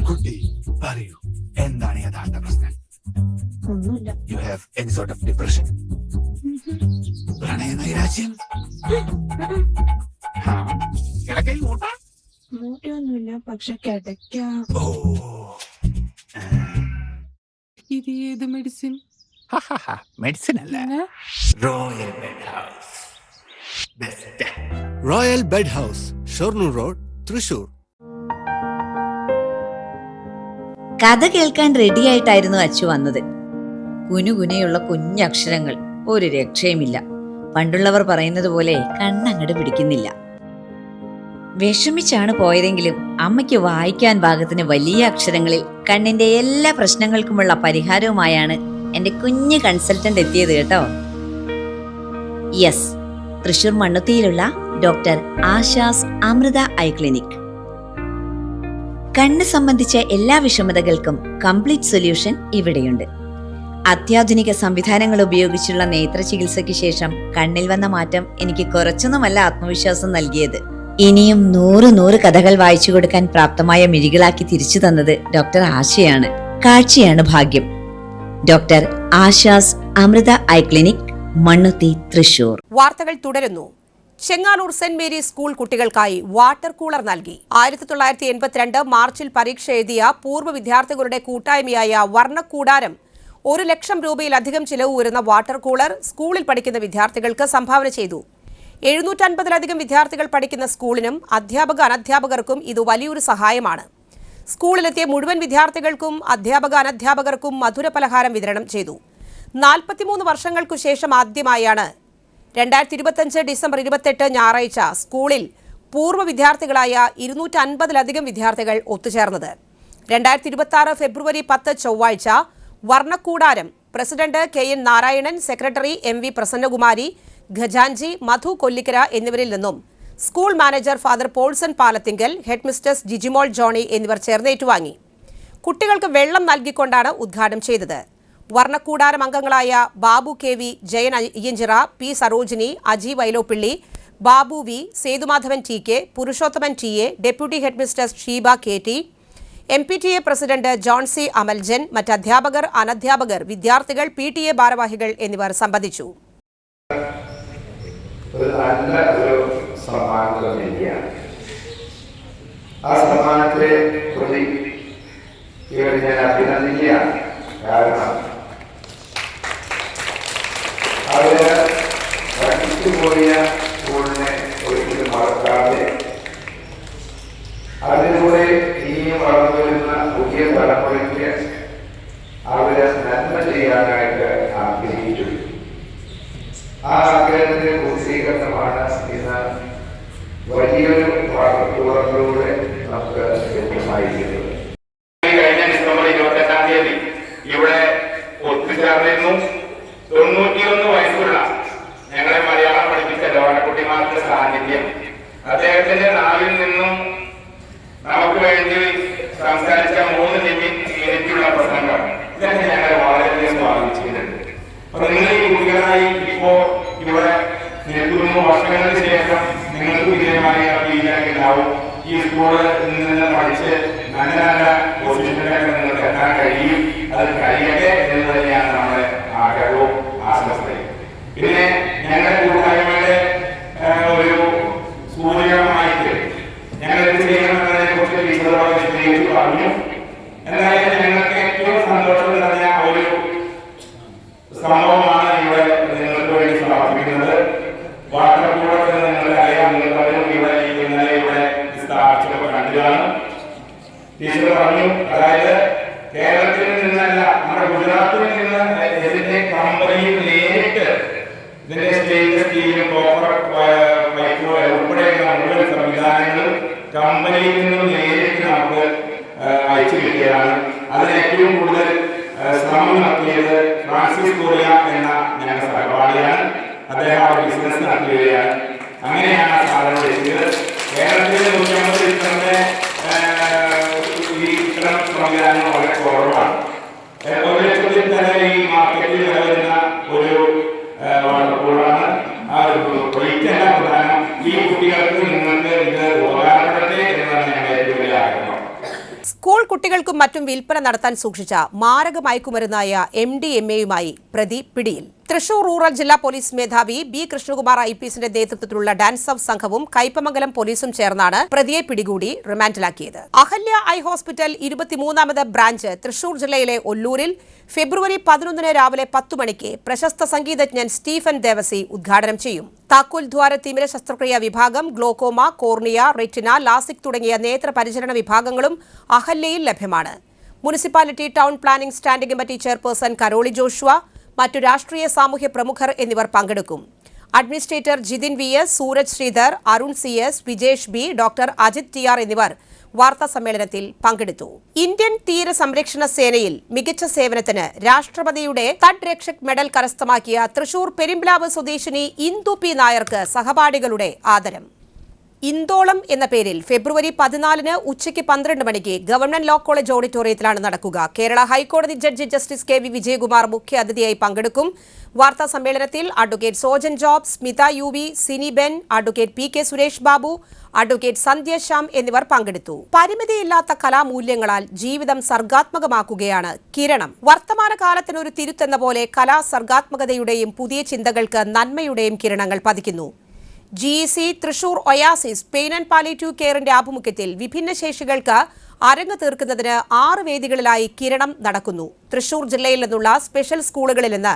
കുട്ടി പറയൂ, എന്താണ് യഥാർത്ഥ പ്രശ്നം? ഒന്നുമില്ല. You have any sort of depression, പ്രണയ നൈരാശ്യം? മൂട്ടയൊന്നുമില്ല, പക്ഷെ കിടക്കാം. ഇത് ഏത് മെഡിസിൻ? മെഡിസിൻ അല്ല, royal bed house. Best royal bed house, Shoranur road, Thrissur. കഥ കേൾക്കാൻ റെഡിയായിട്ടായിരുന്നു അച്ചു വന്നത്. കുനുകുനയുള്ള കുഞ്ഞക്ഷരങ്ങൾ, ഒരു രക്ഷയുമില്ല. പണ്ടുള്ളവർ പറയുന്നത് പോലെ കണ്ണങ്ങട് പിടിക്കുന്നില്ല. വിഷമിച്ചാണ് പോയതെങ്കിലും അമ്മയ്ക്ക് വായിക്കാൻ പാകത്തിന് വലിയ അക്ഷരങ്ങളിൽ കണ്ണിന്റെ എല്ലാ പ്രശ്നങ്ങൾക്കുമുള്ള പരിഹാരവുമായാണ് എന്റെ കുഞ്ഞ് കൺസൾട്ടന്റ് എത്തിയത് കേട്ടോ. യെസ്, തൃശൂർ മണ്ണുത്തിയിലുള്ള doctor Asha's Amrita eye clinic. കണ്ണ് സംബന്ധിച്ച എല്ലാ വിഷമതകൾക്കും കംപ്ലീറ്റ് സൊല്യൂഷൻ ഇവിടെയുണ്ട്. അത്യാധുനിക സംവിധാനങ്ങൾ ഉപയോഗിച്ചുള്ള നേത്ര ചികിത്സയ്ക്ക് ശേഷം കണ്ണിൽ വന്ന മാറ്റം എനിക്ക് കുറച്ചൊന്നുമല്ല ആത്മവിശ്വാസം നൽകിയത്. ഇനിയും 100 കഥകൾ വായിച്ചു കൊടുക്കാൻ പ്രാപ്തമായ മിഴികളാക്കി തിരിച്ചു തന്നത് ഡോക്ടർ ആശയാണ്. കാഴ്ചയാണ് ഭാഗ്യം. Doctor Asha's Amrita eye clinic, Mannuthy, Thrissur. വാർത്തകൾ തുടരുന്നു. ചെങ്ങാനൂർ സെന്റ് മേരീസ് സ്കൂൾ കുട്ടികൾക്കായി വാട്ടർ കൂളർ നൽകി. 1982 മാർച്ചിൽ പരീക്ഷ എഴുതിയ പൂർവ്വ വിദ്യാർത്ഥികളുടെ കൂട്ടായ്മയായ വർണ്ണക്കൂടാരം 1 ലക്ഷം രൂപയിലധികം ചിലവ് വരുന്ന വാട്ടർ കൂളർ സ്കൂളിൽ പഠിക്കുന്ന വിദ്യാർത്ഥികൾക്ക് സംഭാവന ചെയ്തു. 750-ലധികം വിദ്യാർത്ഥികൾ പഠിക്കുന്ന സ്കൂളിനും അധ്യാപക അനധ്യാപകർക്കും ഇത് വലിയൊരു സഹായമാണ്. സ്കൂളിലെത്തിയ മുഴുവൻ വിദ്യാർത്ഥികൾക്കും അധ്യാപക അനധ്യാപകർക്കും മധുരപലഹാരം വിതരണം ചെയ്തു. 43 വർഷങ്ങൾക്കു ശേഷം ആദ്യമായാണ് 2025 ഡിസംബർ 28 ഞായറാഴ്ച സ്കൂളിൽ പൂർവ്വ വിദ്യാർത്ഥികളായ 250-ലധികം വിദ്യാർത്ഥികൾ ഒത്തുചേർന്നത്. 2026 ഫെബ്രുവരി 10 ചൊവ്വാഴ്ച വർണ്ണക്കൂടാരം president KN Narayanan, secretary MV Prasannakumari, ഖജാൻജി മധു കൊല്ലിക്കര എന്നിവരിൽ നിന്നും school manager father Paulson Palathingal, head mistress Jijimol Johny എന്നിവർ ചേർന്ന് ഏറ്റുവാങ്ങി. കുട്ടികൾക്ക് വെള്ളം നൽകിക്കൊണ്ടാണ് ഉദ്ഘാടനം ചെയ്തത്. വർണ്ണക്കൂടാരം അംഗങ്ങളായ Babu KV, Jayan Ayyanchira, P Sarojini, Aji Vyloppilly, Babu V, Sethumadhavan TK, Purushothaman TA, deputy head mistress Sheeba KT, MPTA president John C Amaljan, മറ്റ് അധ്യാപകർ, അനധ്യാപകർ, വിദ്യാർത്ഥികൾ, PTA ഭാരവാഹികൾ എന്നിവർ സംബന്ധിച്ചു. കാരണം അവര് പഠിച്ചുപോയ സ്കൂളിനെ ഒരിക്കലും മറക്കാതെ അതിലൂടെ ആ ആഗ്രഹത്തിന്റെ പൂർത്തീകരണമാണ് ഇന്ന് വലിയൊരു വാർത്തകളിലൂടെ നമുക്ക് ലഭ്യമായിരിക്കുന്നത്. കഴിഞ്ഞ ഡിസംബർ 28-ാം തീയതി ഇവിടെ ഒത്തുചേർന്നിരുന്നു 91 വയസ്സുള്ള ഞങ്ങളെ മലയാളം പഠിപ്പിച്ച ലോണക്കുട്ടിമാരുടെ സാന്നിധ്യം. അദ്ദേഹത്തിന്റെ നാവിൽ നിന്നും നമുക്ക് വേണ്ടി സംസാരിച്ച 3 മിനിറ്റുള്ള പ്രസംഗം ഇതൊക്കെ ഞങ്ങളെ വളരെയധികം സ്വാധീനിച്ചിട്ടുണ്ട്. അപ്പൊ നിങ്ങൾ ഈ കുട്ടികളായി ഇപ്പോ ഇവിടെ നിൽക്കുന്നു. വർഷങ്ങൾക്ക് ശേഷം നിങ്ങൾക്ക് വിജയമായ ഫീഡ്ബാക്ക് ഉണ്ടാവും. ഈ സ്കൂളിൽ നിന്ന് പഠിച്ച് നല്ല നല്ല പൊസിഷനിലേക്ക് നിങ്ങൾക്ക് എത്താൻ കഴിയും. അത് കഴിയട്ടെ എന്ന് തന്നെയാണ് നമ്മുടെ ആഗ്രഹവും ആശംസയും. പിന്നെ ഞങ്ങളുടെ കൂട്ടായ്മയുടെ ഒരു സൂചകമായിട്ട് ഞങ്ങൾ എന്ത് ചെയ്യണമെന്നതിനെ കുറിച്ച് വിശദമായി വിശദീകരിച്ച് പറഞ്ഞു. എന്തായാലും ഞങ്ങൾക്ക് ഏറ്റവും സന്തോഷം നിറഞ്ഞ ഒരു സംഭവമാണ് ഇവിടെ നിങ്ങൾക്ക് വേണ്ടി സമർപ്പിക്കുന്നത്. വാട്ടർകൂടത്തിൽ നിങ്ങളുടെ അറിയാം, നിങ്ങളും ഇവിടെ ഇന്നലെ ഇവിടെ സ്ഥാപിച്ചപ്പോൾ കണ്ടുകാണ്. ടീച്ചർ പറഞ്ഞു, അതായത് കേരളത്തിൽ നിന്നല്ല നമ്മുടെ ഗുജറാത്തിൽ നിന്ന് ഇതിന്റെ കമ്പനിയിൽ നേരിട്ട് ഇതിന്റെ സ്റ്റേറ്റ് സ്റ്റീലും കോപ്പർ പൈപ്പോ ഉൾപ്പെടെയുള്ള മുഴുവൻ സംവിധാനങ്ങളും കമ്പനിയിൽ നിന്നും നേരിട്ട് നമുക്ക് അയച്ചു കിട്ടിയതാണ്. അതിന് ഏറ്റവും കൂടുതൽ ശ്രമം നടത്തിയത് ഫ്രാൻസിസ് കൊറിയ എന്ന ഞങ്ങളുടെ സഹപാഠിയാണ്. അദ്ദേഹം ആ ബിസിനസ് നടത്തുകയാണ്. അങ്ങനെയാണ് ആ സാധനം എത്തിയത്. കേരളത്തിലെ 150 ഇത്തരം സംവിധാനങ്ങൾ വളരെ കുറവാണ്. 1 ലക്ഷത്തിൽ തന്നെ ഈ മാർക്കറ്റിൽ വരുന്ന ഒരു വാട്ടർകൂളാണ്. ആ റേറ്റ് എല്ലാം പ്രധാനം. ഈ കുട്ടികൾക്ക് നിങ്ങൾക്ക് ഇത് ഉപകാരപ്പെടട്ടെ എന്നാണ് ഞങ്ങളുടെ ഏറ്റവും വലിയ ആഗ്രഹം. സ്കൂൾ കുട്ടികൾക്കും മറ്റും വിൽപ്പന നടത്താൻ സൂക്ഷിച്ച മാരക മയക്കുമരുന്നായ MDMA-യുമായി പ്രതി പിടിയിൽ. തൃശൂർ റൂറൽ ജില്ലാ പോലീസ് മേധാവി ബി കൃഷ്ണകുമാർ IPSന്റെ നേതൃത്വത്തിലുള്ള ഡാൻസ് ഓഫ് സംഘവും കയ്പമംഗലം പോലീസും ചേർന്നാണ് പ്രതിയെ പിടികൂടി റിമാൻഡിലാക്കിയത്. അഹല്യ ഐ ഹോസ്പിറ്റൽ 23ാമത് ബ്രാഞ്ച് തൃശൂർ ജില്ലയിലെ ഒല്ലൂരിൽ ഫെബ്രുവരി 11 രാവിലെ 10 മണിക്ക് പ്രശസ്ത സംഗീതജ്ഞൻ സ്റ്റീഫൻ ദേവസി ഉദ്ഘാടനം ചെയ്യും. താക്കോൽ ദ്വാര തിമിര ശസ്ത്രക്രിയ വിഭാഗം, ഗ്ലോക്കോമ, കോർണിയ, റെറ്റിന, ലാസിക് തുടങ്ങിയ നേത്രപരിചരണ വിഭാഗങ്ങളും അഹല്യയിൽ ലഭ്യമാണ്. Municipality town planning standing committee chairperson Caroli Joshua, മറ്റു രാഷ്ട്രീയ സാമൂഹ്യ പ്രമുഖർ എന്നിവർ പങ്കെടുക്കും. Administrator Jithin VS, Sooraj Sridhar, Arun CS, Vijesh B, doctor Ajith TR എന്നിവർ വാർത്താ സമ്മേളനത്തിൽ പങ്കെടുത്തു. ഇന്ത്യൻ തീരസംരക്ഷണ സേനയിൽ മികച്ച സേവനത്തിന് രാഷ്ട്രപതിയുടെ തഡ് രക്ഷക് മെഡൽ കരസ്ഥമാക്കിയ തൃശൂർ പെരുമ്പ്ലാവ് സ്വദേശിനി ഇന്ദു P നായർക്ക് സഹപാഠികളുടെ ആദരം. ഇന്തോളം എന്ന പേരിൽ ഫെബ്രുവരി 14 ഉച്ചയ്ക്ക് 12 മണിക്ക് ഗവൺമെന്റ് ലോ കോളേജ് ഓഡിറ്റോറിയത്തിലാണ് നടക്കുക. കേരള ഹൈക്കോടതി ജഡ്ജി ജസ്റ്റിസ് KV വിജയകുമാർ മുഖ്യ അതിഥിയായി പങ്കെടുക്കും. വാർത്താ സമ്മേളനത്തിൽ advocate Sojan Job, Smitha UV, Sini Ben, advocate PK Suresh Babu, advocate Sandhya Shyam എന്നിവർ പങ്കെടുത്തു. പരിമിതിയില്ലാത്ത കലാമൂല്യങ്ങളാൽ ജീവിതം സർഗാത്മകമാക്കുകയാണ് കിരണം. വർത്തമാനകാലത്തിനൊരു തിരുത്തെന്ന പോലെ കലാ സർഗാത്മകതയുടെയും പുതിയ ചിന്തകൾക്ക് നന്മയുടെയും കിരണങ്ങൾ പതിക്കുന്നു. GEC Thrissur Oasis pain and palliative കെയറിന്റെ ആഭിമുഖ്യത്തിൽ വിഭിന്നശേഷികൾക്ക് അരങ്ങ് തീർക്കുന്നതിന് 6 വേദികളിലായി കിരണം നടക്കുന്നു. തൃശൂർ ജില്ലയിൽ നിന്നുള്ള സ്പെഷ്യൽ സ്കൂളുകളിൽ നിന്ന്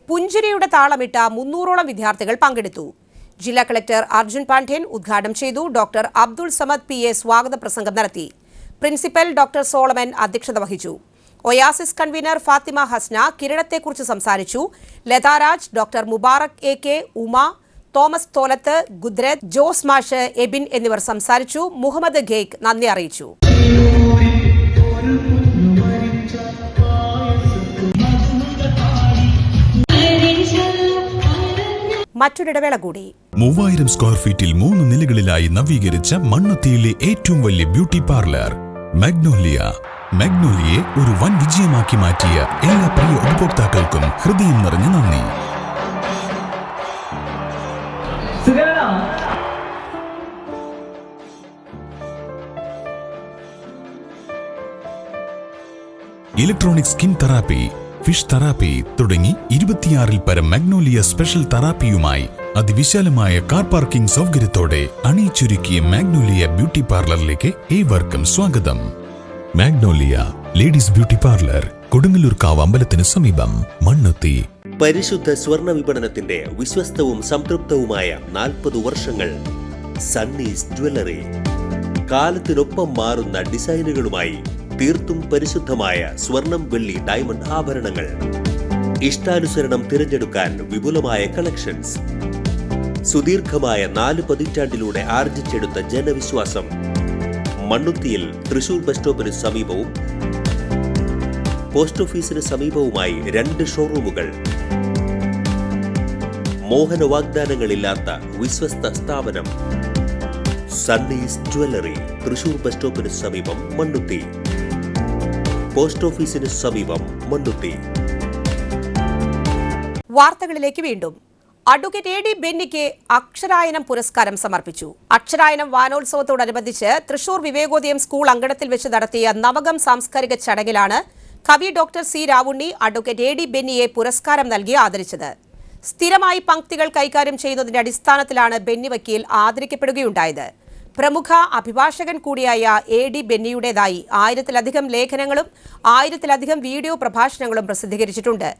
പുഞ്ചിരിയുടെ താളമിട്ട 300ഓളം വിദ്യാർത്ഥികൾ പങ്കെടുത്തു. ജില്ലാ കളക്ടർ അർജുൻ പാണ്ഡ്യൻ ഉദ്ഘാടനം ചെയ്തു. ഡോക്ടർ അബ്ദുൾ സമദ് PA സ്വാഗത പ്രസംഗം നടത്തി. പ്രിൻസിപ്പൽ ഡോക്ടർ സോളമൻ അധ്യക്ഷത വഹിച്ചു. ഒയാസിസ് കൺവീനർ ഫാത്തിമ ഹസ്ന കിരണത്തെക്കുറിച്ച് സംസാരിച്ചു. ലതാരാജ്, ഡോക്ടർ മുബാറക് AK, ഉമ, തോമസ് തോലത്ത്, ഗുദ്രത്, ജോസ് മാഷ്, എബിൻ എന്നിവർ സംസാരിച്ചു. മുഹമ്മദ് ഖേക്ക് നന്ദി അറിയിച്ചു. മറ്റൊരിടവേള കൂടി. 3000 സ്ക്വയർ ഫീറ്റിൽ 3 നിലകളിലായി നവീകരിച്ച മണ്ണുത്തിയിലെ ഏറ്റവും വലിയ ബ്യൂട്ടി പാർലർ മാഗ്നോലിയ. മാഗ്നോലിയെ ഒരു വൻ വിജയമാക്കി മാറ്റിയ എല്ലാ പ്രിയ ഉപഭോക്താക്കൾക്കും ഹൃദയം നിറഞ്ഞ നന്ദി. Electronic skin therapy, fish therapy തുടങ്ങി 26-ൽ പരം മാഗ്നോലിയ സ്പെഷ്യൽ തെറാപ്പിയുമായി അതിവിശാലമായ കാർ പാർക്കിംഗ് സൗകര്യത്തോടെ അണിയിച്ചൊരുക്കിയ മാഗ്നോലിയ ബ്യൂട്ടി പാർലറിലേക്ക് ഏവർക്കും സ്വാഗതം. മാഗ്നോലിയ ലേഡീസ് ബ്യൂട്ടി പാർലർ, കൊടുങ്ങല്ലൂർക്കാവ് അമ്പലത്തിന് സമീപം, മണ്ണുത്തി. പരിശുദ്ധ സ്വർണ്ണ വിപണനത്തിന്റെ വിശ്വസ്തവും സംതൃപ്തവുമായ 40 വർഷങ്ങൾ. സണ്ണീസ് ജ്വല്ലറി. കാലത്തിനൊപ്പം മാറുന്ന ഡിസൈനുകളുമായി തീർത്തും പരിശുദ്ധമായ സ്വർണം, വെള്ളി, ഡയമണ്ട് ആഭരണങ്ങൾ. ഇഷ്ടാനുസരണം തിരഞ്ഞെടുക്കാൻ വിപുലമായ കളക്ഷൻസ്. സുദീർഘമായ 4 പതിറ്റാണ്ടിലൂടെ ആർജിച്ചെടുത്ത ജനവിശ്വാസം. മണ്ണുത്തിയിൽ തൃശൂർ ബസ് സ്റ്റോപ്പിന് സമീപവും പോസ്റ്റ് ഓഫീസിന് സമീപവുമായി 2 ഷോറൂമുകൾ. മോഹന വാഗ്ദാനങ്ങളില്ലാത്ത വിശ്വസ്ത സ്ഥാപനം. സണ്ണീസ് ജ്വല്ലറി, തൃശൂർ ബസ് സ്റ്റോപ്പിന് സമീപം മണ്ണുത്തി, പോസ്റ്റ് ഓഫീസിന് സമീപം മണ്ണുത്തി. വാർത്തകളിലേക്ക് വീണ്ടും. അഡ്വക്കേറ്റ് എ ഡി ബെന്നിക്ക് അക്ഷരായനം പുരസ്കാരം സമർപ്പിച്ചു. അക്ഷരായനം വാനോത്സവത്തോടനുബന്ധിച്ച് തൃശൂർ വിവേകോദയം സ്കൂൾ അങ്കണത്തിൽ വെച്ച് നടത്തിയ നവകം സാംസ്കാരിക ചടങ്ങിലാണ് കവി doctor C Ravunni advocate A D ബെന്നിയെ പുരസ്കാരം നൽകി ആദരിച്ചത്. സ്ഥിരമായി പംക്തികൾ കൈകാര്യം ചെയ്യുന്നതിന്റെ അടിസ്ഥാനത്തിലാണ് ബെന്നി വക്കീൽ ആദരിക്കപ്പെടുകയുണ്ടായത്. പ്രമുഖ അഭിഭാഷകൻ കൂടിയായ എ ഡി ബെന്നിയുടേതായി 1000-ലധികം ലേഖനങ്ങളും 1000-ലധികം വീഡിയോ പ്രഭാഷണങ്ങളും പ്രസിദ്ധീകരിച്ചിട്ടുണ്ട്.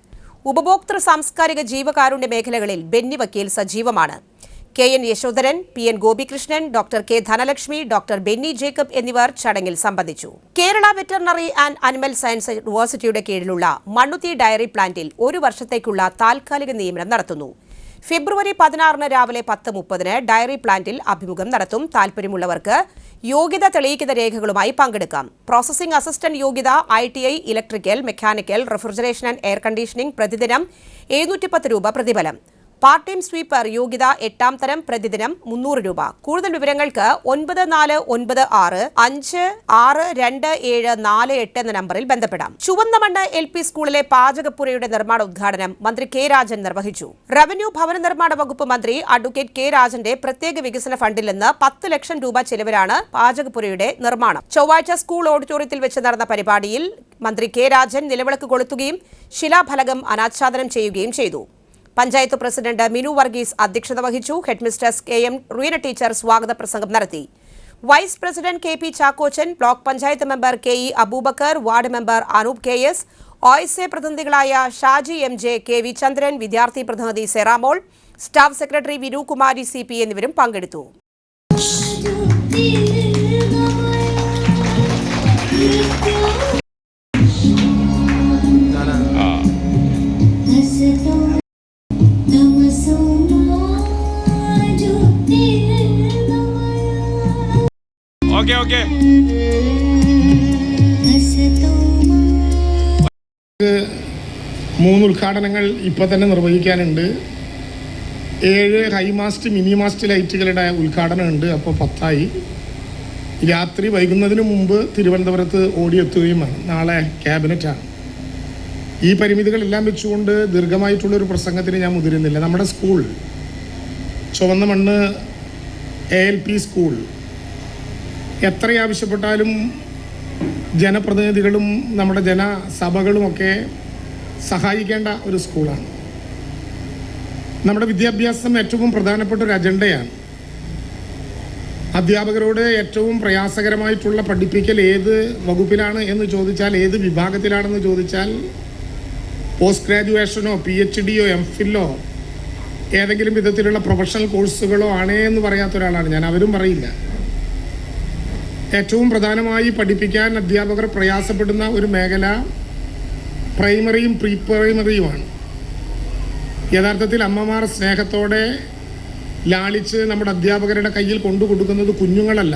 ഉപഭോക്തൃ സാംസ്കാരിക ജീവകാരുണ്യ മേഖലകളിൽ ബെന്നി വക്കീൽ സജീവമാണ്. K N Yashodharan, P N Gopikrishnan, doctor K Dhanalakshmi, doctor Benny Jacob എന്നിവർ ചടങ്ങിൽ സംബന്ധിച്ചു. Kerala veterinary and animal science യൂണിവേഴ്സിറ്റിയുടെ കീഴിലുള്ള മണ്ണുത്തി ഡയറി പ്ലാന്റിൽ 1 വർഷത്തേക്കുള്ള താൽക്കാലിക നിയമനം നടത്തുന്നു. ഫെബ്രുവരി 16 രാവിലെ 10:30 ഡയറി പ്ലാന്റിൽ അഭിമുഖം നടത്തും. താൽപര്യമുള്ളവർക്ക് യോഗ്യത തെളിയിക്കുന്ന രേഖകളുമായി പങ്കെടുക്കാം. പ്രോസസിംഗ് അസിസ്റ്റന്റ് യോഗ്യത ITI, electrical, mechanical, refrigeration and air conditioning, പ്രതിദിനം 710 രൂപ പ്രതിഫലം. പാർട്ട് ടൈം സ്വീപ്പർ യോഗ്യത 8ാം തരം, പ്രതിദിനം 300 രൂപ. കൂടുതൽ വിവരങ്ങൾക്ക് 9496562748 എന്ന നമ്പറിൽ ബന്ധപ്പെടാം. ചുവന്നമണ്ണ് LP സ്കൂളിലെ പാചകപ്പുരയുടെ നിർമ്മാണ ഉദ്ഘാടനം മന്ത്രി കെ രാജൻ നിർവഹിച്ചു. റവന്യൂ ഭവന നിർമ്മാണ വകുപ്പ് മന്ത്രി അഡ്വക്കേറ്റ് കെ രാജന്റെ പ്രത്യേക വികസന ഫണ്ടിൽ നിന്ന് 10 ലക്ഷം രൂപ ചെലവിലാണ് പാചകപ്പുരയുടെ നിർമ്മാണം. ചൊവ്വാഴ്ച സ്കൂൾ ഓഡിറ്റോറിയത്തിൽ വെച്ച് നടന്ന പരിപാടിയിൽ മന്ത്രി കെ രാജൻ നിലവിളക്ക് കൊളുത്തുകയും ശിലാഫലകം അനാച്ഛാദനം ചെയ്യുകയും ചെയ്തു. പഞ്ചായത്ത് പ്രസിഡന്റ് മിനു വർഗീസ് അധ്യക്ഷത വഹിച്ചു. ഹെഡ്മിസ്റ്റേഴ്സ് KM റീന ടീച്ചർ സ്വാഗത പ്രസംഗം നടത്തി. Vice president KP Chackochan, block panchayat member KE Abubakar, ward member Anoop KS, OSA പ്രതിനിധികളായ ഷാജി MJ, KV ചന്ദ്രൻ, വിദ്യാർത്ഥി പ്രതിനിധി Seramol, staff secretary Vinu Kumari CP എന്നിവരും പങ്കെടുത്തു. ഓക്കെ 3 ഉദ്ഘാടനങ്ങൾ ഇപ്പോൾ തന്നെ നിർവഹിക്കാനുണ്ട്. 7 ഹൈമാസ്റ്റ് മിനിമാസ്റ്റ് ലൈറ്റുകളുടെ ഉദ്ഘാടനം ഉണ്ട്. അപ്പോൾ 10ആയി. രാത്രി വൈകുന്നതിന് മുമ്പ് തിരുവനന്തപുരത്ത് ഓടിയെത്തുകയും വേണം. നാളെ ക്യാബിനറ്റാണ്. ഈ പരിമിതികളെല്ലാം വെച്ചുകൊണ്ട് ദീർഘമായിട്ടുള്ളൊരു പ്രസംഗത്തിന് ഞാൻ മുതിരുന്നില്ല. നമ്മുടെ സ്കൂൾ ചുവന്നമണ്ണ് ALP സ്കൂൾ എത്രയാവശ്യപ്പെട്ടാലും ജനപ്രതിനിധികളും നമ്മുടെ ജനസഭകളുമൊക്കെ സഹായിക്കേണ്ട ഒരു സ്കൂളാണ്. നമ്മുടെ വിദ്യാഭ്യാസം ഏറ്റവും പ്രധാനപ്പെട്ട ഒരു അജണ്ടയാണ്. അധ്യാപകരോട് ഏറ്റവും പ്രയാസകരമായിട്ടുള്ള പഠിപ്പിക്കൽ ഏത് വകുപ്പിലാണ് എന്ന് ചോദിച്ചാൽ, ഏത് വിഭാഗത്തിലാണെന്ന് ചോദിച്ചാൽ, പോസ്റ്റ് ഗ്രാജുവേഷനോ PhDയോ MPhilോ ഏതെങ്കിലും വിധത്തിലുള്ള പ്രൊഫഷണൽ കോഴ്സുകളോ ആണേ എന്ന് പറയാത്ത ഒരാളാണ് ഞാൻ. അവരും പറയില്ല. ഏറ്റവും പ്രധാനമായി പഠിപ്പിക്കാൻ അധ്യാപകർ പ്രയാസപ്പെടുന്ന ഒരു മേഖല പ്രൈമറിയും പ്രീ പ്രൈമറിയുമാണ്. യഥാർത്ഥത്തിൽ അമ്മമാർ സ്നേഹത്തോടെ ലാളിച്ച് നമ്മുടെ അധ്യാപകരുടെ കയ്യിൽ കൊണ്ടു കൊടുക്കുന്നത് കുഞ്ഞുങ്ങളല്ല,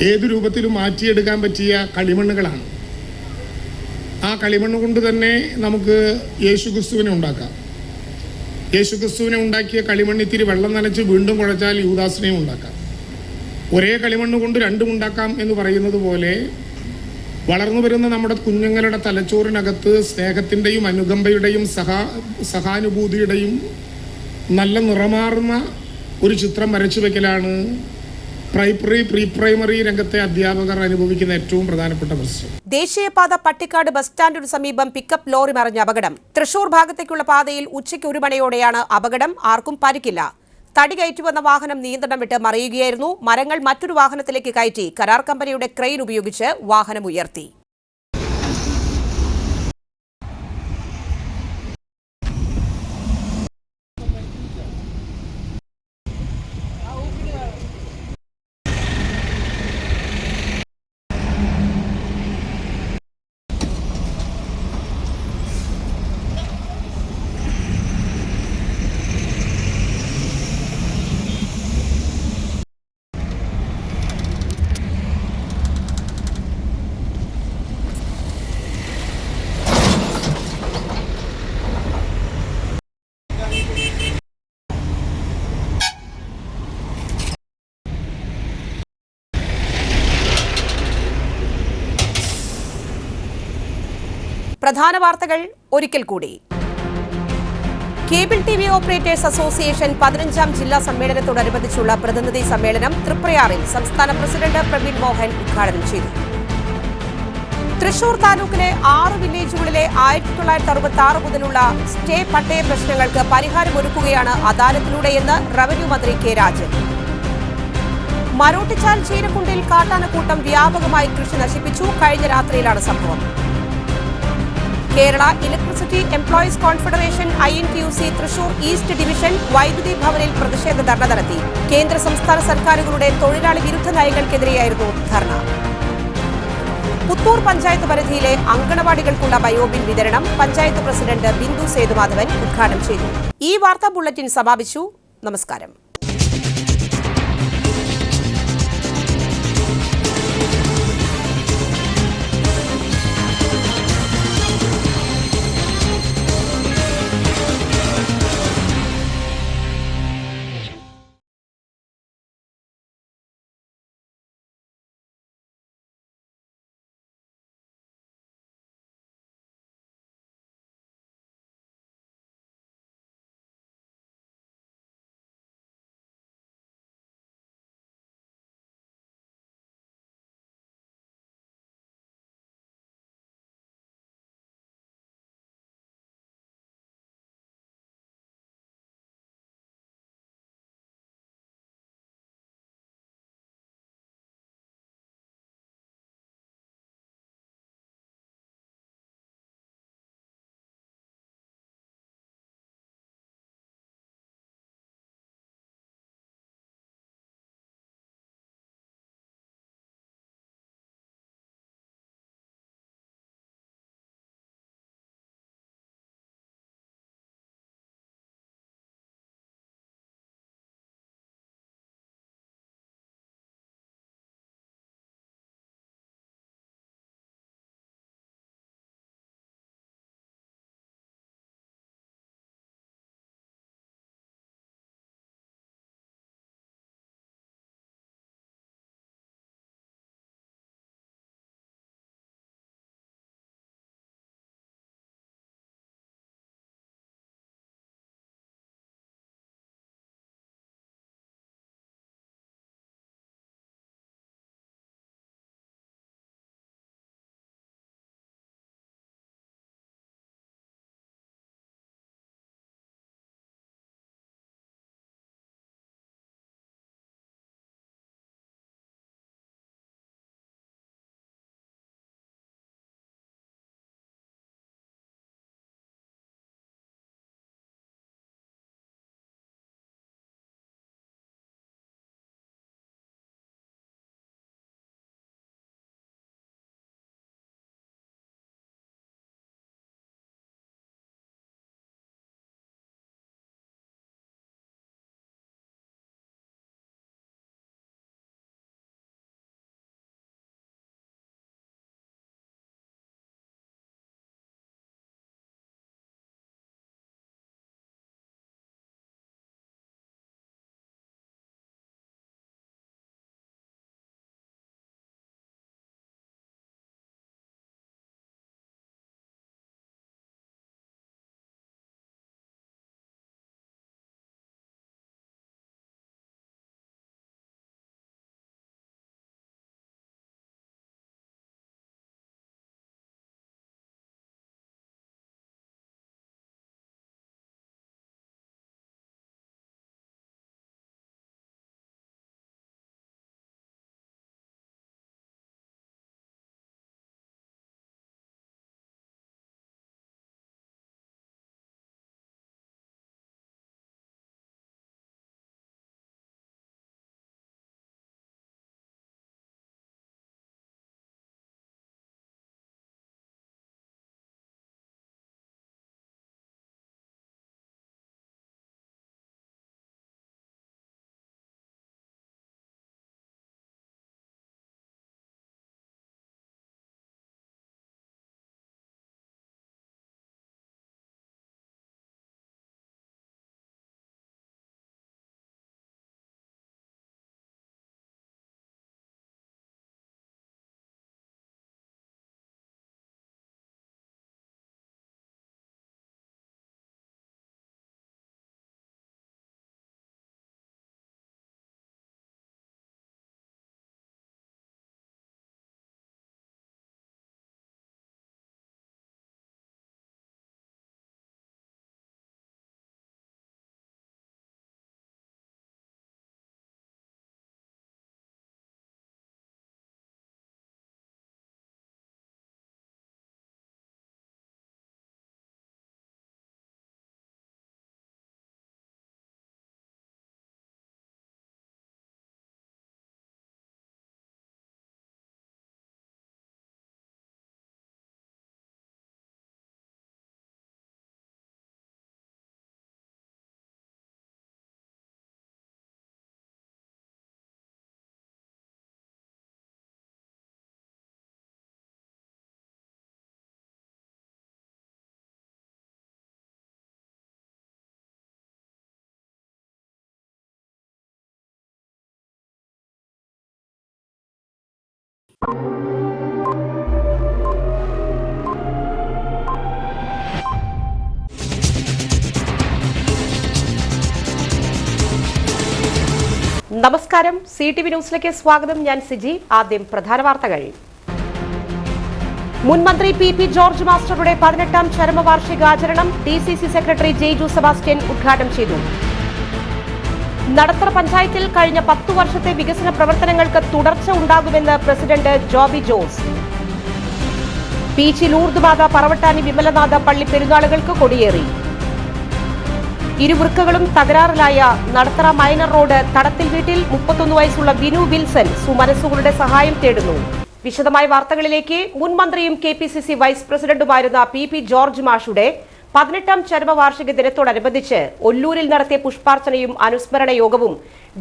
ഏതു രൂപത്തിലും മാറ്റിയെടുക്കാൻ പറ്റിയ കളിമണ്ണുകളാണ്. ആ കളിമണ്ണ് കൊണ്ട് തന്നെ നമുക്ക് യേശുക്രിസ്തുവിനെ ഉണ്ടാക്കാം. യേശുക്രിസ്തുവിനെ ഉണ്ടാക്കിയ കളിമണ്ണിത്തിരി വെള്ളം നനച്ച് വീണ്ടും കുഴച്ചാൽ യൂദാസിനെയും ഉണ്ടാക്കാം. ഒരേ കളിമണ്ണ് കൊണ്ട് രണ്ടും ഉണ്ടാക്കാം എന്ന് പറയുന്നത് പോലെ വളർന്നു വരുന്ന നമ്മുടെ കുഞ്ഞുങ്ങളുടെ തലച്ചോറിനകത്ത് സ്നേഹത്തിൻ്റെയും അനുകമ്പയുടെയും സഹാനുഭൂതിയുടെയും നല്ല നിറമാർന്ന ഒരു ചിത്രം വരച്ചു വയ്ക്കലാണ് പ്രൈമറി പ്രീ പ്രൈമറി രംഗത്തെ അധ്യാപകർ അനുഭവിക്കുന്ന ഏറ്റവും പ്രധാനപ്പെട്ട പ്രശ്നം. ദേശീയപാത പട്ടിക്കാട് ബസ് സ്റ്റാൻഡിനു സമീപം പിക്കപ്പ് ലോറി മറിഞ്ഞ അപകടം. തൃശൂർ ഭാഗത്തേക്കുള്ള പാതയിൽ ഉച്ചയ്ക്ക് 1 മണിയോടെയാണ് അപകടം. ആർക്കും പരിക്കില്ല. തടി കയറ്റി വന്ന വാഹനം നിയന്ത്രണം വിട്ട് മറിയുകയായിരുന്നു. മരങ്ങൾ മറ്റൊരു വാഹനത്തിലേക്ക് കയറ്റി കരാർ കമ്പനിയുടെ ക്രെയിൻ ഉപയോഗിച്ച് വാഹനം ഉയർത്തി. പ്രധാന വാർത്തകൾ ഒരിക്കൽ കൂടി. കേബിൾ TV ഓപ്പറേറ്റേഴ്സ് അസോസിയേഷൻ 15ാം ജില്ലാ സമ്മേളനത്തോടനുബന്ധിച്ചുള്ള പ്രതിനിധി സമ്മേളനം തൃപ്രയാറിൽ സംസ്ഥാന പ്രസിഡന്റ് പ്രവീൺ മോഹൻ ഉദ്ഘാടനം ചെയ്തു. തൃശൂർ താലൂക്കിലെ 6 വില്ലേജുകളിലെ 1966 മുതലുള്ള സ്റ്റേ പട്ടയ പ്രശ്നങ്ങൾക്ക് പരിഹാരമൊരുക്കുകയാണ് അദാലത്തിലൂടെയെന്ന് റവന്യൂ മന്ത്രി കെ രാജൻ. മരോട്ടിച്ചാൽ ചീരക്കുണ്ടിൽ കാട്ടാനക്കൂട്ടം വ്യാപകമായി കൃഷി നശിപ്പിച്ചു. കഴിഞ്ഞ രാത്രിയിലാണ് സംഭവം. Kerala electricity employees confederation INTUC Thrissur east division വൈദ്യുതി ഭവനിൽ പ്രതിഷേധ ധർണ നടത്തി. കേന്ദ്ര സംസ്ഥാന സർക്കാരുകളുടെ തൊഴിലാളി വിരുദ്ധ നയങ്ങൾക്കെതിരെയായിരുന്നു ധർണ. പുത്തൂർ പഞ്ചായത്ത് പരിധിയിലെ അങ്കണവാടികൾക്കുള്ള ബയോബിൻ വിതരണം പഞ്ചായത്ത് പ്രസിഡന്റ് ബിന്ദു സേതുമാധവൻ ഉദ്ഘാടനം ചെയ്തു. ഈ വാർത്താ ബുള്ളറ്റിൻ സമാപിച്ചു. നമസ്കാരം. നമസ്കാരം, CTV ന്യൂസിലേക്ക് സ്വാഗതം. ഞാൻ സിജി. ആദ്യം പ്രധാന വാർത്തകൾ. മുൻ മന്ത്രി PP ജോർജ് മാസ്റ്ററുടെ 18ാം ചരമവാർഷികാചരണം DCC സെക്രട്ടറി ജെയ്ജു സെബാസ്റ്റ്യൻ ഉദ്ഘാടനം ചെയ്തു. നടത്തറ പഞ്ചായത്തിൽ കഴിഞ്ഞ 10 വർഷത്തെ വികസന പ്രവർത്തനങ്ങൾക്ക് തുടർച്ച ഉണ്ടാകുമെന്ന് പ്രസിഡന്റ് ജോബി ജോസ്. പീച്ചി ലൂർദ് മാത പറവട്ടാനി വിമലനാഥ പള്ളി പെരുന്നാളുകൾക്ക് കൊടിയേറി. ഇരുവൃക്കകളും തകരാറിലായ നടത്തറ മൈനർ റോഡ് തടത്തിൽ വീട്ടിൽ 31 വയസ്സുള്ള ബിനു വിൽസൺ സുമനസ്സുകളുടെ സഹായം തേടുന്നു. വിശദമായ വാർത്തകളിലേക്ക്. മുൻ മന്ത്രിയും KPCC വൈസ് പ്രസിഡന്റുമായിരുന്ന PP ജോർജ് മാഷുടെ 18ാം ചരമവാർഷിക ദിനത്തോടനുബന്ധിച്ച് ഒല്ലൂരിൽ നടത്തിയ പുഷ്പാർച്ചനയും അനുസ്മരണ യോഗവും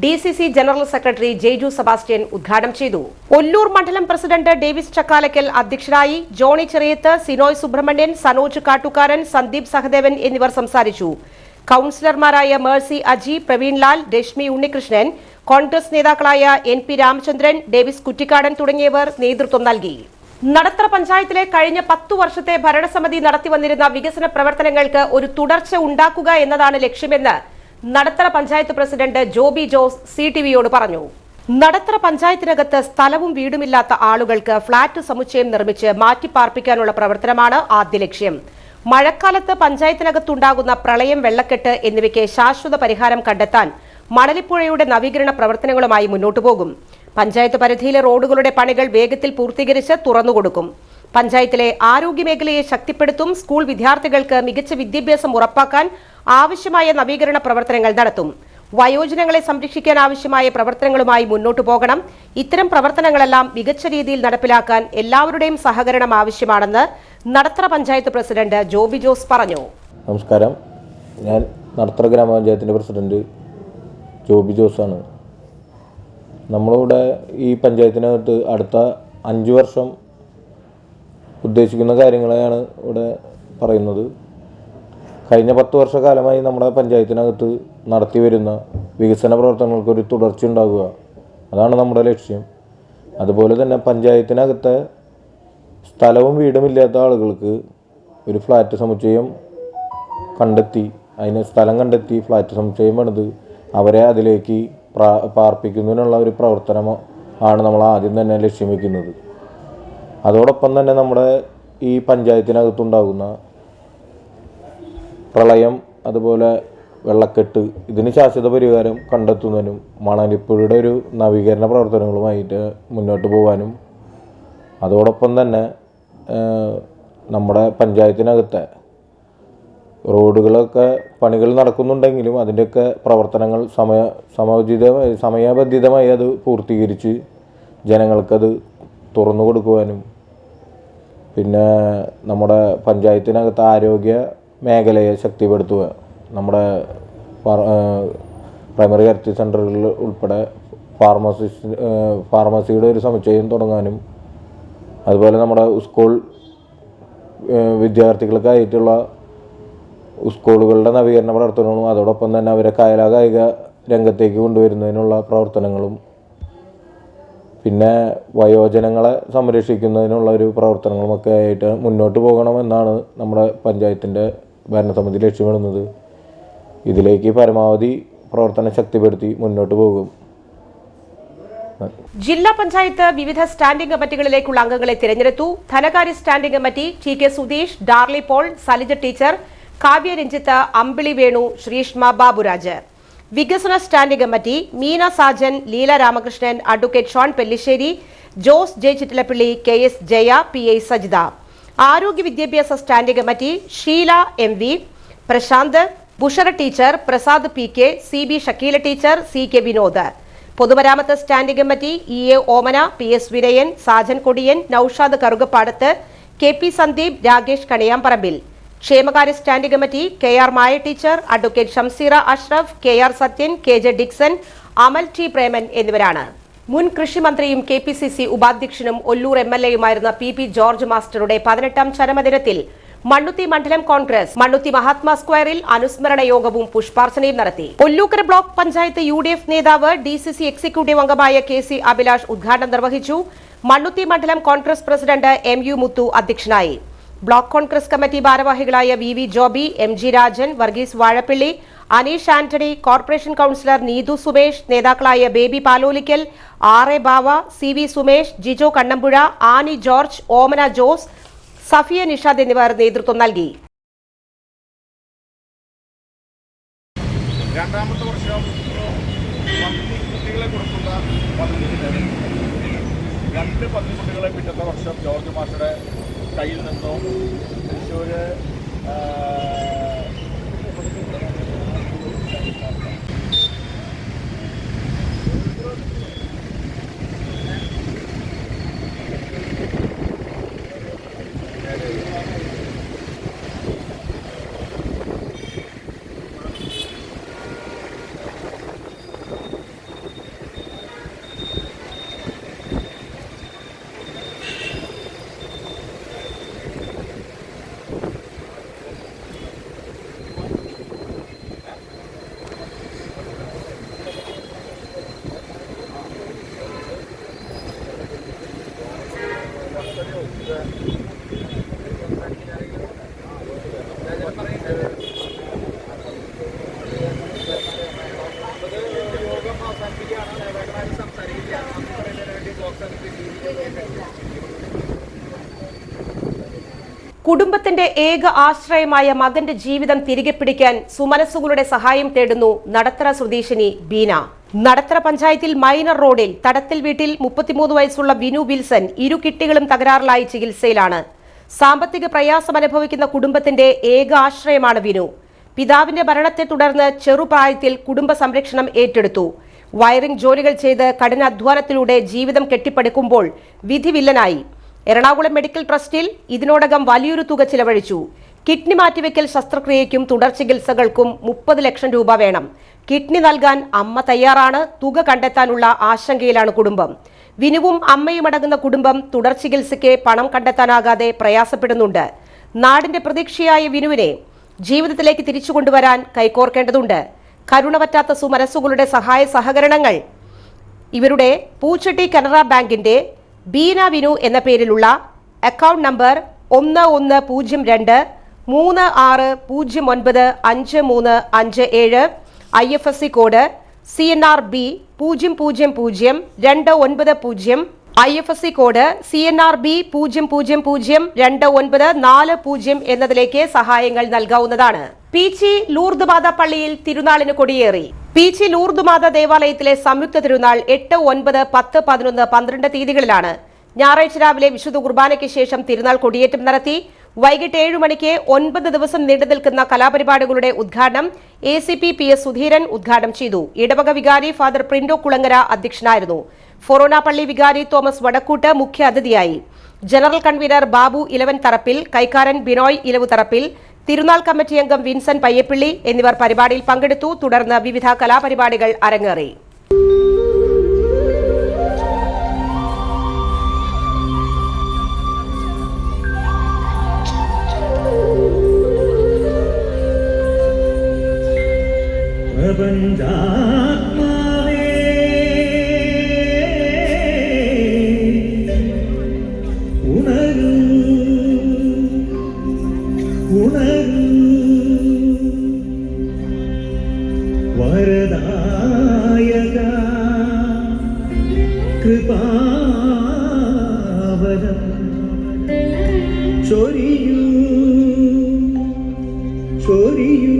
DCC general secretary Jaiju Sebastian ഉദ്ഘാടനം ചെയ്തു. ഒല്ലൂർ മണ്ഡലം പ്രസിഡന്റ് ഡേവിസ് ചക്കാലക്കൽ അധ്യക്ഷനായി. ജോണി ചെറിയത്ത്, സിനോയ് സുബ്രഹ്മണ്യൻ, സനോജ് കാട്ടുകാരൻ, സന്ദീപ് സഹദേവൻ എന്നിവർ സംസാരിച്ചു. കൌൺസിലർമാരായ മേഴ്സി അജി, പ്രവീൺ ലാൽ, രശ്മി ഉണ്ണികൃഷ്ണൻ, കോൺഗ്രസ് നേതാക്കളായ NP രാമചന്ദ്രൻ, ഡേവിസ് കുറ്റിക്കാടൻ തുടങ്ങിയവർ നേതൃത്വം നൽകി. നടത്തറ പഞ്ചായത്തിലെ കഴിഞ്ഞ 10 വർഷത്തെ ഭരണസമിതി നടത്തിവന്നിരുന്ന വികസന പ്രവർത്തനങ്ങൾക്ക് ഒരു തുടർച്ച ഉണ്ടാക്കുക എന്നതാണ് ലക്ഷ്യമെന്ന് നടത്തറ പഞ്ചായത്ത് പ്രസിഡന്റ് ജോബി ജോസ് CTVയോട് പറഞ്ഞു. നടത്തറ പഞ്ചായത്തിനകത്ത് സ്ഥലവും വീടുമില്ലാത്ത ആളുകൾക്ക് ഫ്ളാറ്റ് സമുച്ചയം നിർമ്മിച്ച് മാറ്റിപ്പാർപ്പിക്കാനുള്ള പ്രവർത്തനമാണ് ആദ്യ ലക്ഷ്യം. മഴക്കാലത്ത് പഞ്ചായത്തിനകത്തുണ്ടാകുന്ന പ്രളയം, വെള്ളക്കെട്ട് എന്നിവയ്ക്ക് ശാശ്വത പരിഹാരം കണ്ടെത്താൻ മണലിപ്പുഴയുടെ നവീകരണ പ്രവർത്തനങ്ങളുമായി മുന്നോട്ടു പോകും. പഞ്ചായത്ത് പരിധിയിലെ റോഡുകളുടെ പണികൾ വേഗത്തിൽ പൂർത്തീകരിച്ച് തുറന്നുകൊടുക്കും. പഞ്ചായത്തിലെ ആരോഗ്യമേഖലയെ ശക്തിപ്പെടുത്തും. സ്കൂൾ വിദ്യാർത്ഥികൾക്ക് മികച്ച വിദ്യാഭ്യാസം ഉറപ്പാക്കാൻ ആവശ്യമായ നവീകരണ പ്രവർത്തനങ്ങൾ നടത്തും. വയോജനങ്ങളെ സംരക്ഷിക്കാൻ ആവശ്യമായ പ്രവർത്തനങ്ങളുമായി മുന്നോട്ടു പോകണം. ഇത്തരം പ്രവർത്തനങ്ങളെല്ലാം മികച്ച രീതിയിൽ നടപ്പിലാക്കാൻ എല്ലാവരുടെയും സഹകരണം ആവശ്യമാണെന്ന് നടത്തറ പഞ്ചായത്ത് പ്രസിഡന്റ് ജോബി ജോസ് പറഞ്ഞു. നമസ്കാരം, ഞാൻ നടത്തറ ഗ്രാമപഞ്ചായത്തിൻ്റെ പ്രസിഡന്റ് ജോബി ജോസാണ്. നമ്മളിവിടെ ഈ പഞ്ചായത്തിനകത്ത് അടുത്ത 5 വർഷം ഉദ്ദേശിക്കുന്ന കാര്യങ്ങളെയാണ് ഇവിടെ പറയുന്നത്. കഴിഞ്ഞ 10 വർഷക്കാലമായി നമ്മുടെ പഞ്ചായത്തിനകത്ത് നടത്തി വരുന്ന വികസന പ്രവർത്തനങ്ങൾക്കൊരു തുടർച്ച ഉണ്ടാകുക, അതാണ് നമ്മുടെ ലക്ഷ്യം. അതുപോലെ തന്നെ പഞ്ചായത്തിനകത്തെ സ്ഥലവും വീടുമില്ലാത്ത ആളുകൾക്ക് ഒരു ഫ്ലാറ്റ് സമുച്ചയം കണ്ടെത്തി, അതിന് സ്ഥലം കണ്ടെത്തി ഫ്ലാറ്റ് സമുച്ചയം പണിത് അവരെ അതിലേക്ക് പാർപ്പിക്കുന്നതിനുള്ള ഒരു പ്രവർത്തനമാണ് നമ്മൾ ആദ്യം തന്നെ ലക്ഷ്യം വയ്ക്കുന്നത്. അതോടൊപ്പം തന്നെ നമ്മുടെ ഈ പഞ്ചായത്തിനകത്തുണ്ടാകുന്ന പ്രളയം, അതുപോലെ വെള്ളക്കെട്ട്, ഇതിന് ശാശ്വത പരിഹാരം കണ്ടെത്തുന്നതിനും മണലിപ്പുഴയുടെ ഒരു നവീകരണ പ്രവർത്തനങ്ങളുമായിട്ട് മുന്നോട്ട് പോകാനും, അതോടൊപ്പം തന്നെ നമ്മുടെ പഞ്ചായത്തിനകത്തെ റോഡുകളൊക്കെ പണികൾ നടക്കുന്നുണ്ടെങ്കിലും അതിൻ്റെയൊക്കെ പ്രവർത്തനങ്ങൾ സമയബന്ധിതമായി അത് പൂർത്തീകരിച്ച് ജനങ്ങൾക്കത് തുറന്നു കൊടുക്കുവാനും, പിന്നെ നമ്മുടെ പഞ്ചായത്തിനകത്ത് ആരോഗ്യ മേഖലയെ ശക്തിപ്പെടുത്തുക, നമ്മുടെ പ്രൈമറി ഹെൽത്ത് സെൻ്ററുകളിൽ ഉൾപ്പെടെ ഫാർമസിയുടെ ഒരു സമുച്ചയം തുടങ്ങാനും, അതുപോലെ നമ്മുടെ സ്കൂൾ വിദ്യാർത്ഥികൾക്കായിട്ടുള്ള സ്കൂളുകളുടെ നവീകരണ പ്രവർത്തനങ്ങളും, അതോടൊപ്പം തന്നെ അവരെ കായിക രംഗത്തേക്ക് കൊണ്ടുവരുന്നതിനുള്ള പ്രവർത്തനങ്ങളും, പിന്നെ വയോജനങ്ങളെ സംരക്ഷിക്കുന്നതിനുള്ള ഒരു പ്രവർത്തനങ്ങളുമൊക്കെ ആയിട്ട് മുന്നോട്ട് പോകണമെന്നാണ് നമ്മുടെ പഞ്ചായത്തിൻ്റെ ഭരണസമിതി ലക്ഷ്യമിടുന്നത്. ഇതിലേക്ക് പരമാവധി പ്രവർത്തനം ശക്തിപ്പെടുത്തി മുന്നോട്ട് പോകും. ജില്ലാ പഞ്ചായത്ത് വിവിധ സ്റ്റാൻഡിംഗ് കമ്മിറ്റികളിലേക്കുള്ള അംഗങ്ങളെ തിരഞ്ഞെടുത്തു. ധനകാര്യ standing committee TK Sudheesh, Darly Paul, Salija teacher, Kavya Ranjith, Ambili Venu, Sreeshma Baburaj. വികസന standing committee Meena Sajan, Leela Ramakrishnan, advocate Shawn Pellissery, Jose J Chittilappilly, KS Jaya, PI Sajitha. ആരോഗ്യ വിദ്യാഭ്യാസ standing committee Sheela MV, Prashanth, Bushara teacher, Prasad PK, CB Shakeela teacher, CK Vinod. പൊതുമരാമത്ത് standing committee EA Omana, PS Vinayan, Sajan Kodiyan, Noushad Karukappadath, KP Sandeep, Rakesh Kaniyamparambil. ക്ഷേമകാര്യ സ്റ്റാൻഡിംഗ് കമ്മിറ്റി KR മായ teacher, advocate Shamseera Ashraf, KR Sathyan, KJ Dixon, Amal T Preman എന്നിവരാണ്. മുൻ കൃഷിമന്ത്രിയും KPCC ഉപാധ്യക്ഷനും ഒല്ലൂർ MLAയുമായിരുന്ന PP ജോർജ് മാസ്റ്ററുടെ 18ാം ചരമദിനത്തിൽ മണ്ണുത്തി മണ്ഡലം കോൺഗ്രസ് മണ്ണുത്തി മഹാത്മാ സ്ക്വയറിൽ അനുസ്മരണ യോഗവും പുഷ്പാർച്ചനയും നടത്തി. ഒല്ലൂക്കര ബ്ലോക്ക് പഞ്ചായത്ത് UDF നേതാവ് DCC എക്സിക്യൂട്ടീവ് അംഗമായ KC അഭിലാഷ് ഉദ്ഘാടനം നിർവഹിച്ചു. മണ്ണുത്തി മണ്ഡലം കോൺഗ്രസ് പ്രസിഡന്റ് MU മുത്തു അധ്യക്ഷനായി. ബ്ലോക്ക് കോൺഗ്രസ് കമ്മിറ്റി ഭാരവാഹികളായ VV Joby, MG Rajan, Varghese Vazhappilly, Aneesh Antony, corporation councillor Neethu Sumesh, നേതാക്കളായ ബേബി പാലോലിക്കൽ, RA ബാവ, CV സുമേഷ്, ജിജോ കണ്ണമ്പുഴ, ആനി ജോർജ്, ഓമന ജോസ്, സഫിയ നിഷാദ് എന്നിവർ നേതൃത്വം നൽകി. രണ്ടാമത്തെ വർഷം കുട്ടികളെ കുറിച്ചുള്ള രണ്ട് പന്നിക്കുട്ടികളെ പിറ്റത്തെ വർഷം ജോർജ് മാസ്റ്ററുടെ കയ്യിൽ നിന്നും തൃശ്ശൂർ കുടുംബത്തിന്റെ ഏക ആശ്രയമായ മകന്റെ ജീവിതം തിരികെ പിടിക്കാൻ സുമനസ്സുകളുടെ സഹായം തേടുന്നു നടത്തറ സ്വദേശിനി ബീന. നടത്തറ പഞ്ചായത്തിൽ മൈനർ റോഡിൽ തടത്തിൽ വീട്ടിൽ 33 വയസ്സുള്ള വിനു വിൽസൺ ഇരു കിഡ്നികളും തകരാറിലായി ചികിത്സയിലാണ്. സാമ്പത്തിക പ്രയാസം അനുഭവിക്കുന്ന കുടുംബത്തിന്റെ ഏക ആശ്രയമാണ് വിനു. പിതാവിന്റെ മരണത്തെ തുടർന്ന് ചെറുപ്രായത്തിൽ കുടുംബ സംരക്ഷണം ഏറ്റെടുത്തു. വയറിംഗ് ജോലികൾ ചെയ്ത് കഠിനാധ്വാനത്തിലൂടെ ജീവിതം കെട്ടിപ്പടുക്കുമ്പോൾ വിധിവില്ലനായി. എറണാകുളം മെഡിക്കൽ ട്രസ്റ്റിൽ ഇതിനോടകം വലിയൊരു തുക ചിലവഴിച്ചു. കിഡ്നി മാറ്റിവെക്കൽ ശസ്ത്രക്രിയയ്ക്കും തുടർ ചികിത്സകൾക്കും 30 ലക്ഷം രൂപ വേണം. കിഡ്നി നൽകാൻ അമ്മ തയ്യാറാണ്. തുക കണ്ടെത്താനുള്ള ആശങ്കയിലാണ് കുടുംബം. വിനുവും അമ്മയും അടങ്ങുന്ന കുടുംബം തുടർ ചികിത്സയ്ക്ക് പണം കണ്ടെത്താനാകാതെ പ്രയാസപ്പെടുന്നുണ്ട്. നാടിന്റെ പ്രതീക്ഷയായ വിനുവിനെ ജീവിതത്തിലേക്ക് തിരിച്ചു കൊണ്ടുവരാൻ കൈകോർക്കേണ്ടതുണ്ട്. കരുണ പറ്റാത്ത സുമനസ്സുകളുടെ സഹായ സഹകരണങ്ങൾ ഇവരുടെ പൂച്ചട്ടി കനറ ബാങ്കിന്റെ ബീന വിനു എന്ന പേരിലുള്ള account number 1136095357, IFSC code CNRB 0002990, IFSC code CNRB 0002940 എന്നതിലേക്ക് സഹായങ്ങൾ നൽകാവുന്നതാണ്. പീച്ചി ലൂർദ് മാത പള്ളിയിൽ തിരുനാളിന് കൊടിയേറി. പീച്ചി ലൂർദ് മാത ദേവാലയത്തിലെ സംയുക്ത തിരുനാൾ 8, 9, 10, 11, 12 തീയതികളിലാണ്. ഞായറാഴ്ച രാവിലെ വിശുദ്ധ കുർബാനയ്ക്ക് ശേഷം തിരുനാൾ കൊടിയേറ്റം നടത്തി. വൈകിട്ട് 7 മണിക്ക് 9 ദിവസം നീണ്ടു നിൽക്കുന്ന കലാപരിപാടികളുടെ ഉദ്ഘാടനം ACP PS സുധീരൻ ഉദ്ഘാടനം ചെയ്തു. ഇടവക വികാരി ഫാദർ പ്രിന്റോ കുളങ്ങര അധ്യക്ഷനായിരുന്നു. ഫൊറോന പള്ളി വികാരി തോമസ് വടക്കൂട്ട് മുഖ്യ അതിഥിയായി. ജനറൽ കൺവീനർ ബാബു ഇലവൻ തറപ്പിൽ, കൈക്കാരൻ ബിനോയ് ഇലവു തറപ്പിൽ, തിരുനാൾ കമ്മിറ്റി അംഗം വിൻസൻ പയ്യപ്പിള്ളി എന്നിവർ പരിപാടിയിൽ പങ്കെടുത്തു. തുടർന്ന് വിവിധ കലാപരിപാടികൾ അരങ്ങേറി. വരദായക കൃപാവരം ചൊരിയൂ ചൊരിയൂ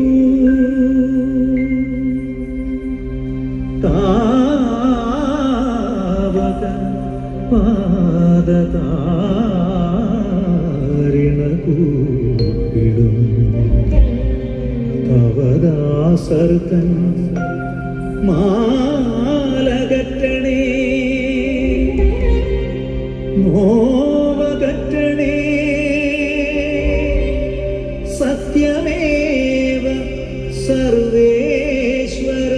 താവക പാദതാരിണ കൂട്ടിടും തവദാസർത്തൻ മാലകറ്റണേ നോവകറ്റണേ സത്യമേവ സർവേശ്വര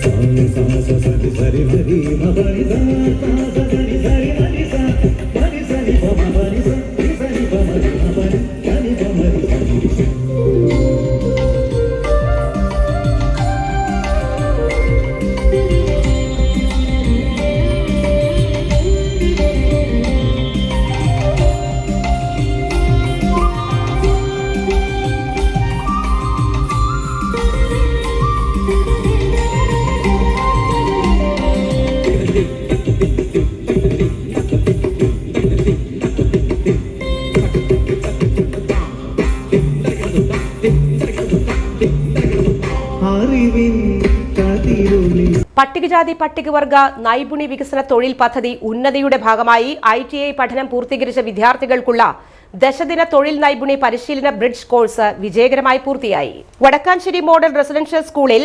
സരി സരി ഹരി മരി സരി സരി ഹരി സരി സരി മരി സരി മരി സരി മരി പട്ടികജാതി പട്ടികവർഗ നൈപുണ്യ വികസന തൊഴിൽ പദ്ധതി ഉന്നതിയുടെ ഭാഗമായി ITI പഠനം പൂർത്തീകരിച്ച വിദ്യാർത്ഥികൾക്കുള്ള ദശദിന തൊഴിൽ നൈപുണ്യ പരിശീലന ബ്രിഡ്ജ് കോഴ്സ് വിജയകരമായി പൂർത്തിയായി. വടക്കാഞ്ചേരി മോഡൽ റെസിഡൻഷ്യൽ സ്കൂളിൽ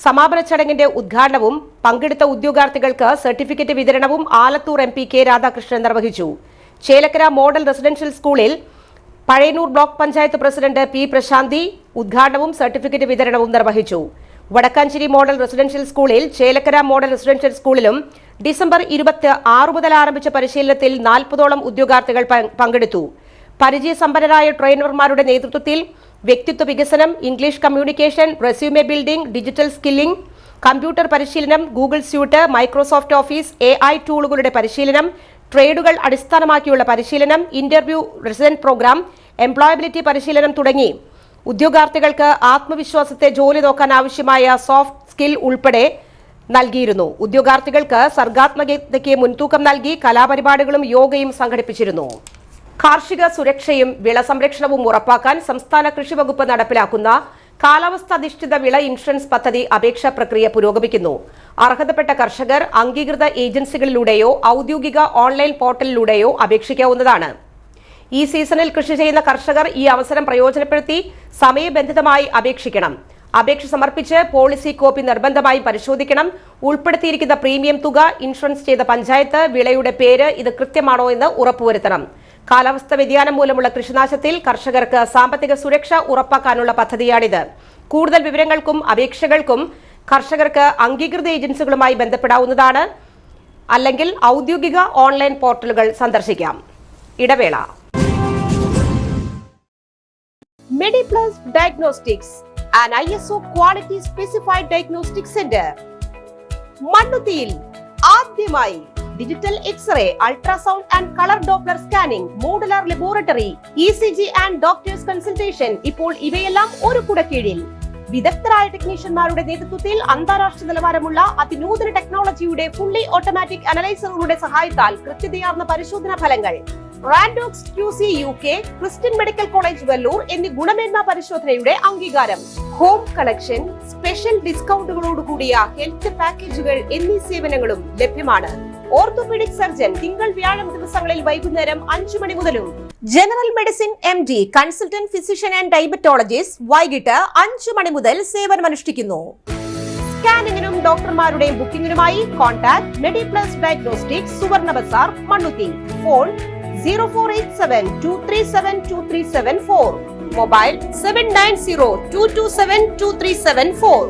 സമാപന ചടങ്ങിന്റെ ഉദ്ഘാടനവും പങ്കെടുത്ത ഉദ്യോഗാർത്ഥികൾക്ക് സർട്ടിഫിക്കറ്റ് വിതരണവും ആലത്തൂർ MP K രാധാകൃഷ്ണൻ നിർവഹിച്ചു. ചേലക്കര മോഡൽ റെസിഡൻഷ്യൽ സ്കൂളിൽ Pazhayannur block panchayat president P പ്രശാന്തി ഉദ്ഘാടനവും സർട്ടിഫിക്കറ്റ് വിതരണവും നിർവഹിച്ചു. വടക്കാഞ്ചേരി മോഡൽ റെസിഡൻഷ്യൽ സ്കൂളിൽ ചേലക്കര മോഡൽ റെസിഡൻഷ്യൽ സ്കൂളിലും ഡിസംബർ 26 മുതൽ ആരംഭിച്ച പരിശീലനത്തിൽ 40ഓളം ഉദ്യോഗാർത്ഥികൾ പങ്കെടുത്തു. പരിചയസമ്പന്നരായ ട്രെയിനർമാരുടെ നേതൃത്വത്തിൽ വ്യക്തിത്വ വികസനം, English communication, resume building, digital skilling, computer പരിശീലനം, Google suite, Microsoft office, AI ടൂളുകളുടെ പരിശീലനം, ട്രേഡുകൾ അടിസ്ഥാനമാക്കിയുള്ള പരിശീലനം, ഇന്റർവ്യൂ റെസിഡന്റ് പ്രോഗ്രാം, എംപ്ലോയബിലിറ്റി പരിശീലനം തുടങ്ങി ഉദ്യോഗാർത്ഥികൾക്ക് ആത്മവിശ്വാസത്തെ ജോലി നോക്കാൻ ആവശ്യമായ സോഫ്റ്റ് സ്കിൽ ഉൾപ്പെടെ നൽകിയിരുന്നു. ഉദ്യോഗാർത്ഥികൾക്ക് സർഗാത്മകതയ്ക്ക് മുൻതൂക്കം നൽകി കലാപരിപാടികളും യോഗയും സംഘടിപ്പിച്ചിരുന്നു. കാർഷിക സുരക്ഷയും വിള സംരക്ഷണവും ഉറപ്പാക്കാൻ സംസ്ഥാന കൃഷി വകുപ്പ് നടപ്പിലാക്കുന്ന കാലാവസ്ഥാധിഷ്ഠിത വിള ഇൻഷുറൻസ് പദ്ധതി അപേക്ഷാ പ്രക്രിയ പുരോഗമിക്കുന്നു. അർഹതപ്പെട്ട കർഷകർ അംഗീകൃത ഏജൻസികളിലൂടെയോ ഔദ്യോഗിക ഓൺലൈൻ പോർട്ടലിലൂടെയോ അപേക്ഷിക്കാവുന്നതാണ്. ഈ സീസണിൽ കൃഷി ചെയ്യുന്ന കർഷകർ ഈ അവസരം പ്രയോജനപ്പെടുത്തി സമയബന്ധിതമായി അപേക്ഷിക്കണം. അപേക്ഷ സമർപ്പിച്ച് പോളിസി കോപ്പി നിർബന്ധമായി പരിശോധിക്കണം. ഉൾപ്പെടുത്തിയിരിക്കുന്ന പ്രീമിയം തുക, ഇൻഷുറൻസ് ചെയ്ത പഞ്ചായത്ത്, വിളയുടെ പേര് ഇത് കൃത്യമാണോ എന്ന് ഉറപ്പുവരുത്തണം. കാലാവസ്ഥ വ്യതിയാനം മൂലമുള്ള കൃഷിനാശത്തിൽ കർഷകർക്ക് സാമ്പത്തിക സുരക്ഷ ഉറപ്പാക്കാനുള്ള പദ്ധതിയാണിത്. കൂടുതൽ വിവരങ്ങൾക്കും അപേക്ഷകൾക്കും കർഷകർക്ക് അംഗീകൃത ഏജൻസികളുമായി ബന്ധപ്പെടാവുന്നതാണ്. അല്ലെങ്കിൽ ഔദ്യോഗിക ഓൺലൈൻ പോർട്ടലുകൾ സന്ദർശിക്കാം. ഇടവേള. Mediplus diagnostics, an ISO quality specified diagnostic center. മണ്ണുത്തിയിൽ ആദ്യമായി digital x ray, ultrasound and colour Doppler scanning, modular laboratory, ECG and doctors consultation. ഇപ്പോൾ ഇവയെല്ലാം ഒരു കുടക്കീഴിൽ വിദഗ്ധരായ ടെക്നീഷ്യന്മാരുടെ നേതൃത്വത്തിൽ അന്താരാഷ്ട്ര നിലവാരമുള്ള അതിനൂതന ടെക്നോളജിയുടെ ഫുള്ളി ഓട്ടോമാറ്റിക് അനലൈസറുകളുടെ സഹായത്താൽ കൃത്യതയാർന്ന പരിശോധനാ ഫലങ്ങൾ. റാൻഡോക്സ് QC UK, Christian medical college Vellore എന്നീ ഗുണമേന്മ പരിശോധനയുടെ അംഗീകാരം. ഹോം കളക്ഷൻ, സ്പെഷ്യൽ ഡിസ്കൗണ്ടുകളോടുകൂടിയ ഹെൽത്ത് പാക്കേജുകൾ എന്നീ സേവനങ്ങളും ലഭ്യമാണ്. ഓർത്തോപീഡിക് സർജൻ തിങ്കൾ വ്യാഴം ദിവസങ്ങളിൽ വൈകുന്നേരം 5 മണി മുതലും. General medicine MD, consultant physician and diabetologist വൈകിട്ട് 5 മണി മുതൽ സേവനമനുഷ്ഠിക്കുന്നു. സ്കാനിങ്ങിനും ഡോക്ടർമാരുടെയും ബുക്കിംഗിനുമായി കോൺടാക്ട് മെഡിപ്ലസ് ഡയഗ്നോസ്റ്റിക്സ്, സുവർണ ബസാർ, മണ്ണുത്തി. Phone 0487237237 mobile 7902272374.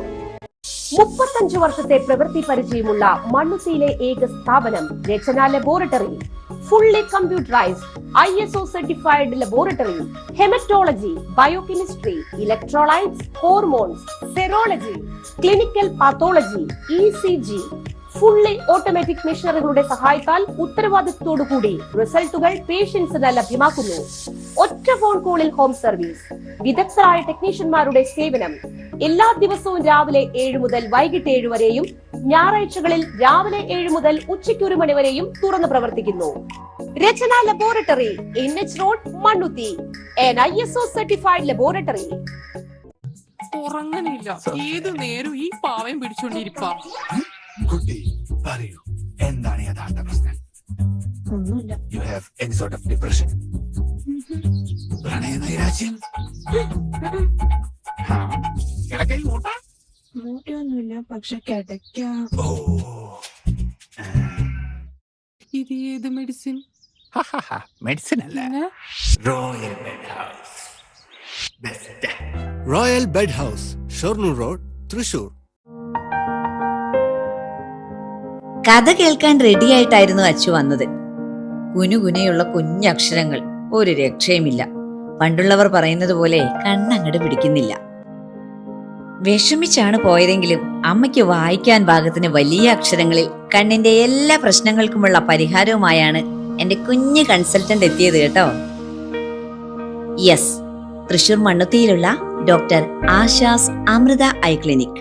35 വർഷത്തെ പ്രവൃത്തി പരിചയമുള്ള മണ്ണുത്തിയിലെ ഏക സ്ഥാപനം Rachana laboratory. Fully computerised ISO certified laboratory. Haematology, biochemistry, electrolytes, hormones, serology, clinical pathology, ECG, fully automatic മെഷീനറികളുടെ സഹായത്താൽ ഉത്തരവാദിത്വത്തോടുകൂടി റിസൾട്ടുകൾ പേഷ്യൻസിന് ലഭ്യമാക്കുന്നു. ഒറ്റ ഫോൺ കോളിൽ ഹോം സർവീസ്. വിദഗ്ധരായ ടെക്നീഷ്യന്മാരുടെ സേവനം. എല്ലാ ദിവസവും രാവിലെ 7 മുതൽ വൈകിട്ട് 7 വരെയും ഞായറാഴ്ചകളിൽ രാവിലെ 7 മുതൽ ഉച്ചയ്ക്ക് 1 മണി വരെയും തുറന്നു പ്രവർത്തിക്കുന്നു. Rachana laboratory, NH road, Mannuthy. an ISO certified laboratory. ഉറങ്ങണില്ല, ഏതു നേരം ഈ പാവം പിടിച്ചോണ്ടിരിപ്പാ. കുട്ടി പറയൂ, എന്താണ് യഥാർത്ഥ പ്രശ്നം? ഒന്നുമില്ല. You have any sort of depression? പ്രണയ നൈരാശ്യം? കിടക്കയിൽ മൂട്ട? മൂട്ടയൊന്നുമില്ല, പക്ഷെ കിടക്കാം. ഇത് ഏത് മെഡിസിൻ? മെഡിസിൻ അല്ല, royal bed house. Best royal bed house, Shoranur road, Thrissur. കഥ കേൾക്കാൻ റെഡിയായിട്ടായിരുന്നു അച്ചു വന്നത്. കുനുകുനയുള്ള കുഞ്ഞക്ഷരങ്ങൾ, ഒരു രക്ഷയുമില്ല. പണ്ടുള്ളവർ പറയുന്നത് പോലെ കണ്ണങ്ങട് പിടിക്കുന്നില്ല. വിഷമിച്ചാണ് പോയതെങ്കിലും അമ്മയ്ക്ക് വായിക്കാൻ പാകത്തിന് വലിയ അക്ഷരങ്ങളിൽ കണ്ണിന്റെ എല്ലാ പ്രശ്നങ്ങൾക്കുമുള്ള പരിഹാരവുമായാണ് എന്റെ കുഞ്ഞു കൺസൾട്ടന്റ് എത്തിയത് കേട്ടോ. യെസ്, തൃശൂർ മണ്ണുത്തിയിലുള്ള doctor Asha's Amrita eye clinic.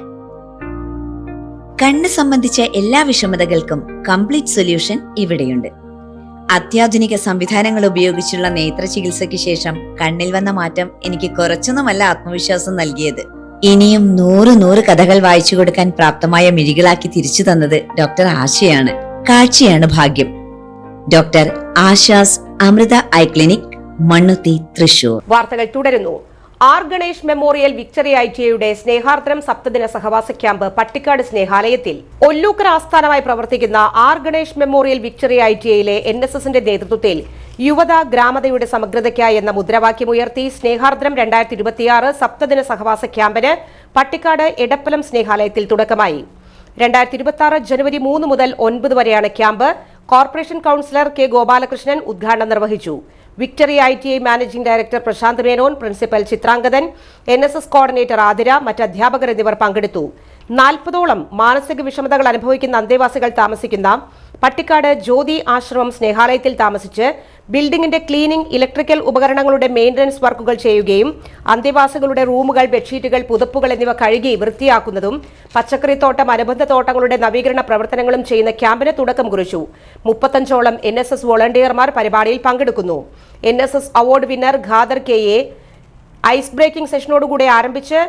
കണ്ണ് സംബന്ധിച്ച എല്ലാ വിഷമതകൾക്കും കംപ്ലീറ്റ് സൊല്യൂഷൻ ഇവിടെയുണ്ട്. അത്യാധുനിക സംവിധാനങ്ങൾ ഉപയോഗിച്ചുള്ള നേത്ര ചികിത്സയ്ക്ക് ശേഷം കണ്ണിൽ വന്ന മാറ്റം എനിക്ക് കുറച്ചൊന്നുമല്ല ആത്മവിശ്വാസം നൽകിയത്. ഇനിയും 100 കഥകൾ വായിച്ചു കൊടുക്കാൻ പ്രാപ്തമായ മിഴികളാക്കി തിരിച്ചു തന്നത് ഡോക്ടർ ആശയാണ്. കാഴ്ചയാണ് ഭാഗ്യം. Doctor Asha's Amrita eye clinic, Mannuthy, Thrissur. വാർത്തകൾ തുടരുന്നു. ആർ ഗണേഷ് മെമ്മോറിയൽ വിക്ടറി ഐടിഐയുടെ സ്നേഹാർദ്രം സപ്തദിന സഹവാസ ക്യാമ്പ് പട്ടിക്കാട് സ്നേഹാലയത്തിൽ. ഒല്ലൂക്കര ആസ്ഥാനമായി പ്രവർത്തിക്കുന്ന ആർ ഗണേഷ് മെമ്മോറിയൽ വിക്ടറി ഐടിഐയിലെ NSSന്റെ നേതൃത്വത്തിൽ യുവത ഗ്രാമതയുടെ സമഗ്രതയ്ക്കായി എന്ന മുദ്രാവാക്യമുയർത്തി സ്നേഹാർദ്രം 2026 സപ്തദിന സഹവാസ ക്യാമ്പിന് പട്ടിക്കാട് എടപ്പലം സ്നേഹാലയത്തിൽ തുടക്കമായി. 2026 ജനുവരി 3 മുതൽ 9 വരെയാണ് camp. Corporation councillor K Gopalakrishnan ഉദ്ഘാടനം നിർവഹിച്ചു. Victory ITI managing director Prashanth Menon, principal Chitrangathan, NSS coordinator Athira, മറ്റ് അധ്യാപകർ എന്നിവർ പങ്കെടുത്തു. 40ഓളം മാനസിക വിഷമതകൾ അനുഭവിക്കുന്ന അന്തേവാസികൾ താമസിക്കുന്ന പട്ടിക്കാട് ജ്യോതി ആശ്രമം സ്നേഹാലയത്തിൽ താമസിച്ച് ബിൽഡിംഗിന്റെ ക്ലീനിംഗ്, ഇലക്ട്രിക്കൽ ഉപകരണങ്ങളുടെ മെയിന്റനൻസ് വർക്കുകൾ ചെയ്യുകയും അന്തേവാസികളുടെ റൂമുകൾ, ബെഡ്ഷീറ്റുകൾ, പുതപ്പുകൾ എന്നിവ കഴുകി വൃത്തിയാക്കുന്നതും പച്ചക്കറിത്തോട്ടം, അനുബന്ധ തോട്ടങ്ങളുടെ നവീകരണ പ്രവർത്തനങ്ങളും ചെയ്യുന്ന ക്യാമ്പിന് തുടക്കം കുറിച്ചു. 35ഓളം NSS വോളണ്ടിയർമാർ പരിപാടിയിൽ പങ്കെടുക്കുന്നു. NSS award winner Khader KA ice breaking സെഷനോടുകൂടി ആരംഭിച്ച്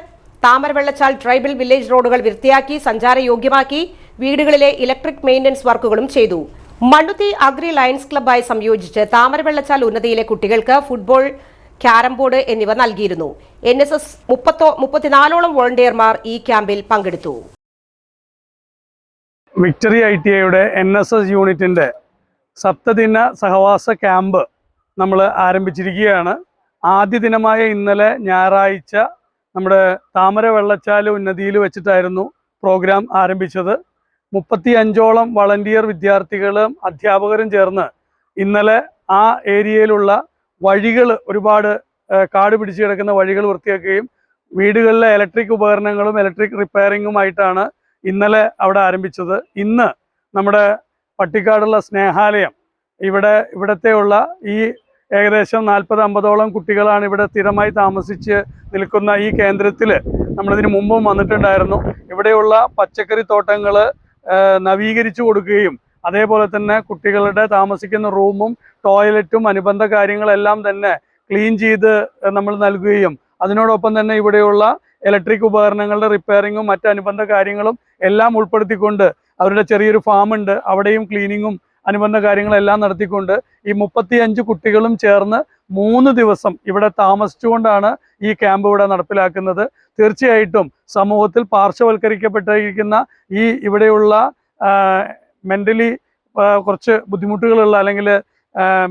താമരവെള്ളച്ചാൽ ട്രൈബൽ വില്ലേജ് റോഡുകൾ വൃത്തിയാക്കി സഞ്ചാരയോഗ്യമാക്കി വീടുകളിലെ ഇലക്ട്രിക് മെയിന്റനൻസ് വർക്കുകളും ചെയ്തു. മണ്ണുത്തി അഗ്രി ലയൺസ് ക്ലബ്ബായി സംയോജിച്ച് താമരവെള്ളച്ചാൽ ഉന്നതിയിലെ കുട്ടികൾക്ക് ഫുട്ബോൾ, ക്യാരം ബോർഡ് എന്നിവ നൽകിയിരുന്നു. NSS 34ഓളം വോളണ്ടിയർമാർ ഈ ക്യാമ്പിൽ പങ്കെടുത്തു. വിക്ടറി ITIയുടെ NSS യൂണിറ്റിന്റെ സപ്തദിന സഹവാസ ക്യാമ്പ് നമ്മൾ ആരംഭിച്ചിരിക്കുകയാണ്. ആദ്യ ദിനമായ ഇന്നലെ ഞായറാഴ്ച നമ്മുടെ താമരവെള്ളച്ചാൽ ഉന്നതിയിൽ വെച്ചിട്ടായിരുന്നു പ്രോഗ്രാം ആരംഭിച്ചത്. 35ഓളം വളണ്ടിയർ വിദ്യാർത്ഥികളും അധ്യാപകരും ചേർന്ന് ഇന്നലെ ആ ഏരിയയിലുള്ള വഴികൾ, ഒരുപാട് കാട് പിടിച്ചു കിടക്കുന്ന വഴികൾ വൃത്തിയാക്കുകയും വീടുകളിലെ ഇലക്ട്രിക് ഉപകരണങ്ങളും ഇലക്ട്രിക് റിപ്പയറിങ്ങുമായിട്ടാണ് ഇന്നലെ അവിടെ ആരംഭിച്ചത്. ഇന്ന് നമ്മുടെ പട്ടിക്കാടുള്ള സ്നേഹാലയം, ഇവിടത്തെയുള്ള ഈ ഏകദേശം 40-50ഓളം കുട്ടികളാണ് ഇവിടെ സ്ഥിരമായി താമസിച്ച് നിൽക്കുന്ന ഈ കേന്ദ്രത്തിൽ നമ്മളിതിന് മുമ്പും വന്നിട്ടുണ്ടായിരുന്നു. ഇവിടെയുള്ള പച്ചക്കറി തോട്ടങ്ങൾ നവീകരിച്ചു കൊടുക്കുകയും അതേപോലെ തന്നെ കുട്ടികളുടെ താമസിക്കുന്ന റൂമും ടോയ്ലറ്റും അനുബന്ധ കാര്യങ്ങളെല്ലാം തന്നെ ക്ലീൻ ചെയ്ത് നമ്മൾ നൽകുകയും അതിനോടൊപ്പം തന്നെ ഇവിടെയുള്ള ഇലക്ട്രിക് ഉപകരണങ്ങളുടെ റിപ്പയറിങ്ങും മറ്റ് അനുബന്ധ കാര്യങ്ങളും എല്ലാം ഉൾപ്പെടുത്തിക്കൊണ്ട് അവരുടെ ചെറിയൊരു ഫാമുണ്ട്, അവിടെയും ക്ലീനിങ്ങും അനുബന്ധ കാര്യങ്ങളെല്ലാം നടത്തിക്കൊണ്ട് ഈ 35 കുട്ടികളും ചേർന്ന് 3 ദിവസം ഇവിടെ താമസിച്ചുകൊണ്ടാണ് ഈ ക്യാമ്പ് ഇവിടെ നടപ്പിലാക്കുന്നത്. തീർച്ചയായിട്ടും സമൂഹത്തിൽ പാർശ്വവൽക്കരിക്കപ്പെട്ടിരിക്കുന്ന ഇവിടെയുള്ള മെന്റലി കുറച്ച് ബുദ്ധിമുട്ടുകളുള്ള അല്ലെങ്കിൽ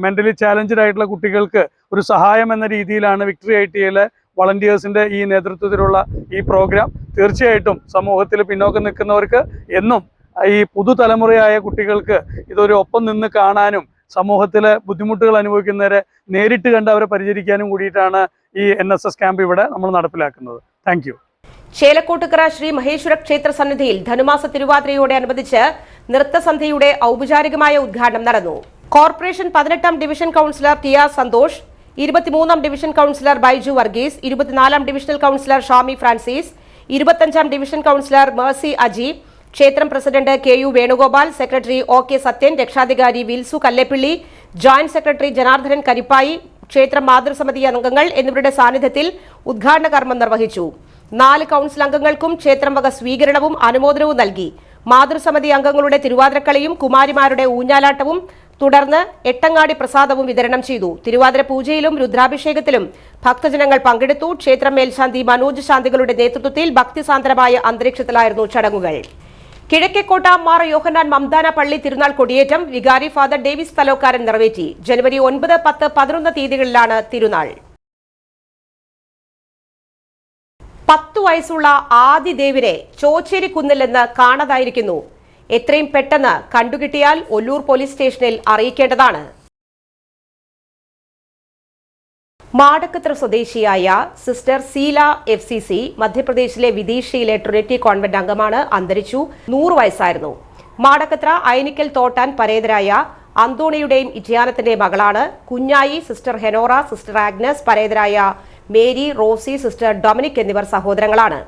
മെന്റലി ചാലഞ്ചഡ് ആയിട്ടുള്ള കുട്ടികൾക്ക് ഒരു സഹായം എന്ന രീതിയിലാണ് വിക്ടറി ITIയിലെ വളണ്ടിയേഴ്സിന്റെ ഈ നേതൃത്വത്തിലുള്ള ഈ പ്രോഗ്രാം. തീർച്ചയായിട്ടും സമൂഹത്തിൽ പിന്നോക്കം നിൽക്കുന്നവർക്ക് എന്നും ഈ പുതുതലമുറയായ കുട്ടികൾക്ക് ഇതൊരു ഒപ്പം നിന്ന് കാണാനും സമൂഹത്തിലെ ബുദ്ധിമുട്ടുകൾ അനുഭവിക്കുന്നവരെ നേരിട്ട് കണ്ട് അവരെ പരിചരിക്കാനും കൂടിയിട്ടാണ് ഈ NSS ക്യാമ്പ് ഇവിടെ നമ്മൾ നടപ്പിലാക്കുന്നത്. Thank you. ചേലക്കോട്ടുകര ശ്രീ മഹേശ്വര ക്ഷേത്ര സന്നിധിയിൽ ധനുമാസ തിരുവാതിരയോടനുബന്ധിച്ച് നൃത്തസന്ധ്യയുടെ ഔപചാരികമായ ഉദ്ഘാടനം നടന്നു. കോർപ്പറേഷൻ 18ാം ഡിവിഷൻ കൌൺസിലർ TR സന്തോഷ്, 23ാം ഡിവിഷൻ കൌൺസിലർ ബൈജു വർഗീസ്, 24ാം ഡിവിഷണൽ കൌൺസിലർ ഷാമി ഫ്രാൻസിസ്, 25ാം ഡിവിഷൻ കൌൺസിലർ മേഴ്സി അജി, ക്ഷേത്രം president KU Venugopal, secretary OK Sathyan, രക്ഷാധികാരി വിൽസു കല്ലേപ്പിള്ളി, ജോയിന്റ് സെക്രട്ടറി ജനാർദ്ദനൻ കരിപ്പായി, ക്ഷേത്രം മാതൃസമിതി അംഗങ്ങൾ എന്നിവരുടെ സാന്നിധ്യത്തിൽ ഉദ്ഘാടന കർമ്മം നിർവഹിച്ചു. 4 കൌൺസിൽ അംഗങ്ങൾക്കും ക്ഷേത്രം വക സ്വീകരണവും അനുമോദനവും നൽകി. മാതൃസമിതി അംഗങ്ങളുടെ തിരുവാതിരക്കളിയും കുമാരിമാരുടെ ഊഞ്ഞാലാട്ടവും തുടർന്ന് എട്ടങ്ങാടി പ്രസാദവും വിതരണം ചെയ്തു. തിരുവാതിര പൂജയിലും രുദ്രാഭിഷേകത്തിലും ഭക്തജനങ്ങൾ പങ്കെടുത്തു. ക്ഷേത്രം മേൽശാന്തി മനോജ് ശാന്തികളുടെ നേതൃത്വത്തിൽ ഭക്തിസാന്ദ്രമായ അന്തരീക്ഷത്തിലായിരുന്നു ചടങ്ങുകൾ. കിഴക്കേക്കോട്ട മാർ യോഹന്നാൻ മംദാന പള്ളി തിരുനാൾ കൊടിയേറ്റം വികാരി ഫാദർ ഡേവിസ് തലോക്കാരൻ നിറവേറ്റി. ജനുവരി 9, 10, 11 തീയതികളിലാണ് തിരുനാൾ. 10 വയസ്സുള്ള ആദിദേവിനെ ചോച്ചേരി കുന്നിൽ നിന്ന് കാണാതായിരിക്കുന്നു. എത്രയും പെട്ടെന്ന് കണ്ടുകിട്ടിയാൽ ഒല്ലൂർ പോലീസ് സ്റ്റേഷനിൽ അറിയിക്കേണ്ടതാണ്. മാടക്കത്ര സ്വദേശിയായ സിസ്റ്റർ സീല FCC മധ്യപ്രദേശിലെ വിദീഷയിലെ ട്രിനിറ്റി കോൺവെന്റ് അംഗമാണ്. അന്തരിച്ചു. 100 വയസ്സായിരുന്നു. മാടക്കത്ര അയനിക്കൽ തോട്ടാൻ പരേതരായ അന്തോണിയുടെയും ഇറ്റിയാനത്തിന്റെയും മകളാണ്. കുഞ്ഞായി, സിസ്റ്റർ ഹെനോറ, സിസ്റ്റർ ആഗ്നസ്, പരേതരായ മേരി, റോസി, സിസ്റ്റർ ഡൊമിനിക് എന്നിവർ സഹോദരങ്ങളാണ്.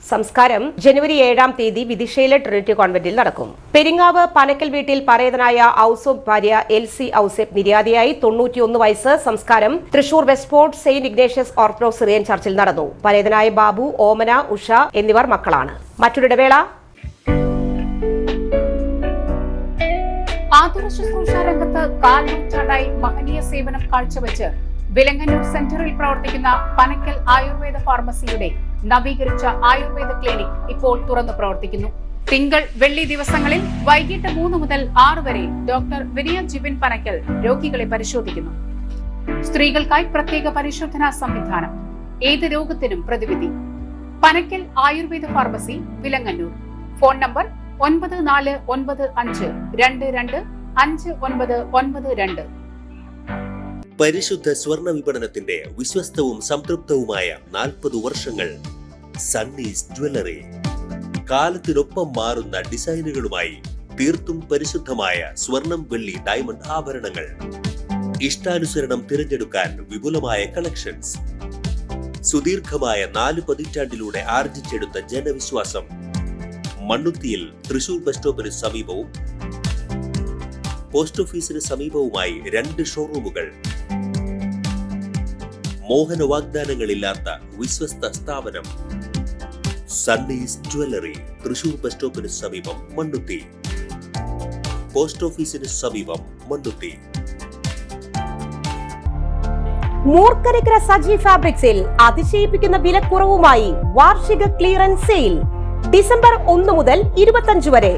സംസ്കാരം ജനുവരി 7-ാം തീയതി വിദിശയിലെ ട്രിനിറ്റി കോൺവെന്റിൽ നടക്കും. പെരിങ്ങാവ് പനക്കൽ വീട്ടിൽ പരേതനായ ഔസേപ്പ് ഭാര്യ എൽസി ഔസേപ്പ് നിര്യാതയായി 91 വയസ്സ്. സംസ്കാരം Thrissur west fort saint Ignatius orthodox Syrian ചർച്ചിൽ നടന്നു. പരേതനായ ബാബു, ഓമന, ഉഷ എന്നിവർ മക്കളാണ്. മറ്റൊരിടവേള. ആതുര ശുശ്രൂഷ രംഗത്ത് കാൽനൂറ്റാണ്ടായി മഹനീയ സേവനം കാഴ്ചവെച്ച് വിലങ്ങന്നൂർ സെന്ററിൽ പ്രവർത്തിക്കുന്ന പനക്കൽ ആയുർവേദ ഫാർമസിയുടെ നവീകരിച്ച ആയുർവേദ ക്ലിനിക് ഇപ്പോൾ തുറന്നു പ്രവർത്തിക്കുന്നു. തിങ്കൾ, വെള്ളി ദിവസങ്ങളിൽ വൈകിട്ട് 3 മുതൽ 6 വരെ ഡോക്ടർ വിനയ ജിബിൻ പനക്കൽ രോഗികളെ പരിശോധിക്കുന്നു. സ്ത്രീകൾക്കായി പ്രത്യേക പരിശോധനാ സംവിധാനം, ഏത് രോഗത്തിനും പ്രതിവിധി. Panakkal Ayurveda pharmacy, Vilangannur. Phone number 9495225992. പരിശുദ്ധ സ്വർണ്ണ വിപണനത്തിന്റെ വിശ്വസ്തവും സംതൃപ്തവുമായ 40 വർഷങ്ങൾ. സണ്ണീസ് ജ്വല്ലറി. കാലത്തിനൊപ്പം മാറുന്ന ഡിസൈനുകളുമായി തീർത്തും പരിശുദ്ധമായ സ്വർണം, വെള്ളി, ഡയമണ്ട് ആഭരണങ്ങൾ. ഇഷ്ടാനുസരണം തിരഞ്ഞെടുക്കാൻ വിപുലമായ കളക്ഷൻസ്. സുദീർഘമായ 4 പതിറ്റാണ്ടിലൂടെ ആർജിച്ചെടുത്ത ജനവിശ്വാസം. മണ്ണുത്തിയിൽ തൃശൂർ ബസ് സ്റ്റോപ്പിന് സമീപവും പോസ്റ്റ് ഓഫീസിന് സമീപവുമായി 2 ഷോറൂമുകൾ. മോഹന വാഗ്ദാനങ്ങളില്ലാത്ത വിശ്വസ്ത സ്ഥാപനം. സണ്ണീസ് ജ്വല്ലറി, തൃശൂർ ബസ് സ്റ്റോപ്പിന് സമീപം, മണ്ണുത്തി. പോസ്റ്റ് ഓഫീസിന് സമീപം, മണ്ണുത്തി. മൂർക്കരക്കര സജി ഫാബ്രിക്സിൽ അതിശയിപ്പിക്കുന്ന വിലക്കുറവുമായി വാർഷിക ക്ലിയറൻസ് സെയിൽ. ഡിസംബർ 1 മുതൽ 25 വരെ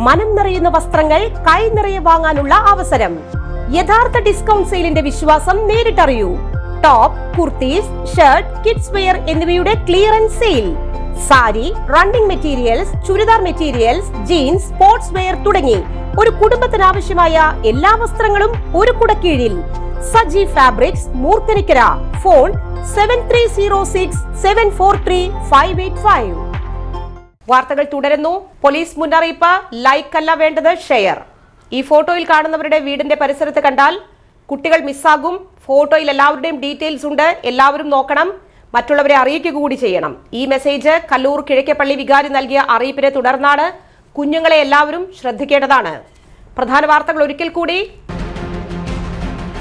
മനം നിറയുന്ന വസ്ത്രങ്ങൾ കൈ നിറയെ വാങ്ങാനുള്ള അവസരം. യഥാർത്ഥ ഡിസ്കൗണ്ട് സെയിലിന്റെ വിശ്വാസം നേരിട്ടറിയൂ. Top, kurtis, shirt, kids wear എന്നിവയുടെ clearance sale. Sari, running materials, churidar materials, jeans, sports wear തുടങ്ങി ഒരു കുടുംബത്തിനാവശ്യമായ എല്ലാ വസ്ത്രങ്ങളും ഒരു കുടക്കീഴിൽ. സജി ഫാബ്രിക്സ്, മൂർക്കരക്കര. ഫോൺ 7306743585. വാർത്തകൾ തുടരുന്നു. പോലീസ് മുന്നറിയിപ്പ്. ലൈക്ക് അല്ല വേണ്ടത്, ഷെയർ. ഈ ഫോട്ടോയിൽ കാണുന്നവരുടെ വീടിന്റെ പരിസരത്ത് കണ്ടാൽ കുട്ടികൾ മിസ്സാകും. ഫോട്ടോയിൽ എല്ലാവരുടെയും ഡീറ്റെയിൽസ് ഉണ്ട്. എല്ലാവരും നോക്കണം, മറ്റുള്ളവരെ അറിയിക്കുക കൂടി ചെയ്യണം. ഈ മെസ്സേജ് കല്ലൂർ കിഴക്കേപ്പള്ളി വികാരി നൽകിയ അറിയിപ്പിനെ തുടർന്നാണ്. കുഞ്ഞുങ്ങളെ എല്ലാവരും ശ്രദ്ധിക്കേണ്ടതാണ്. പ്രധാന വാർത്തകൾ ഒരിക്കൽ കൂടി.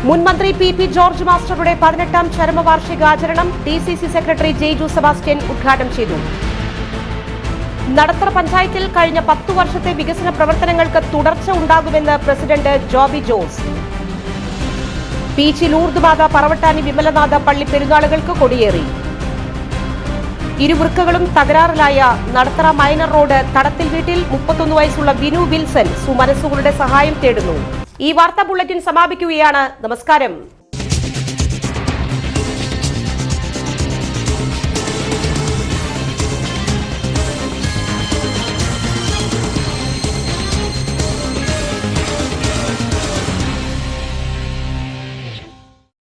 മുൻ മന്ത്രി PP ജോർജ് മാസ്റ്ററുടെ 18ാം ചരമവാർഷികാചരണം DCC സെക്രട്ടറി ജെയ്ജു സെബാസ്റ്റ്യൻ ഉദ്ഘാടനം ചെയ്തു. നടത്തറ പഞ്ചായത്തിൽ കഴിഞ്ഞ 10 വർഷത്തെ വികസന പ്രവർത്തനങ്ങൾക്ക് തുടർച്ച ഉണ്ടാകുമെന്ന് പ്രസിഡന്റ് ജോബി ജോസ്. പീച്ചി ലൂർദ് മാത പറവട്ടാനി വിമലനാഥ പള്ളി പെരുന്നാളുകൾക്ക് കൊടിയേറി. ഇരുവൃക്കകളും തകരാറിലായ നടത്തറ മൈനർ റോഡ് തടത്തിൽ വീട്ടിൽ 31 വയസ്സുള്ള വിനു വിൽസൺ സുമനസ്സുകളുടെ സഹായം തേടുന്നു. ഈ വാർത്താ ബുള്ളറ്റിൻ സമാപിക്കുകയാണ്. നമസ്കാരം.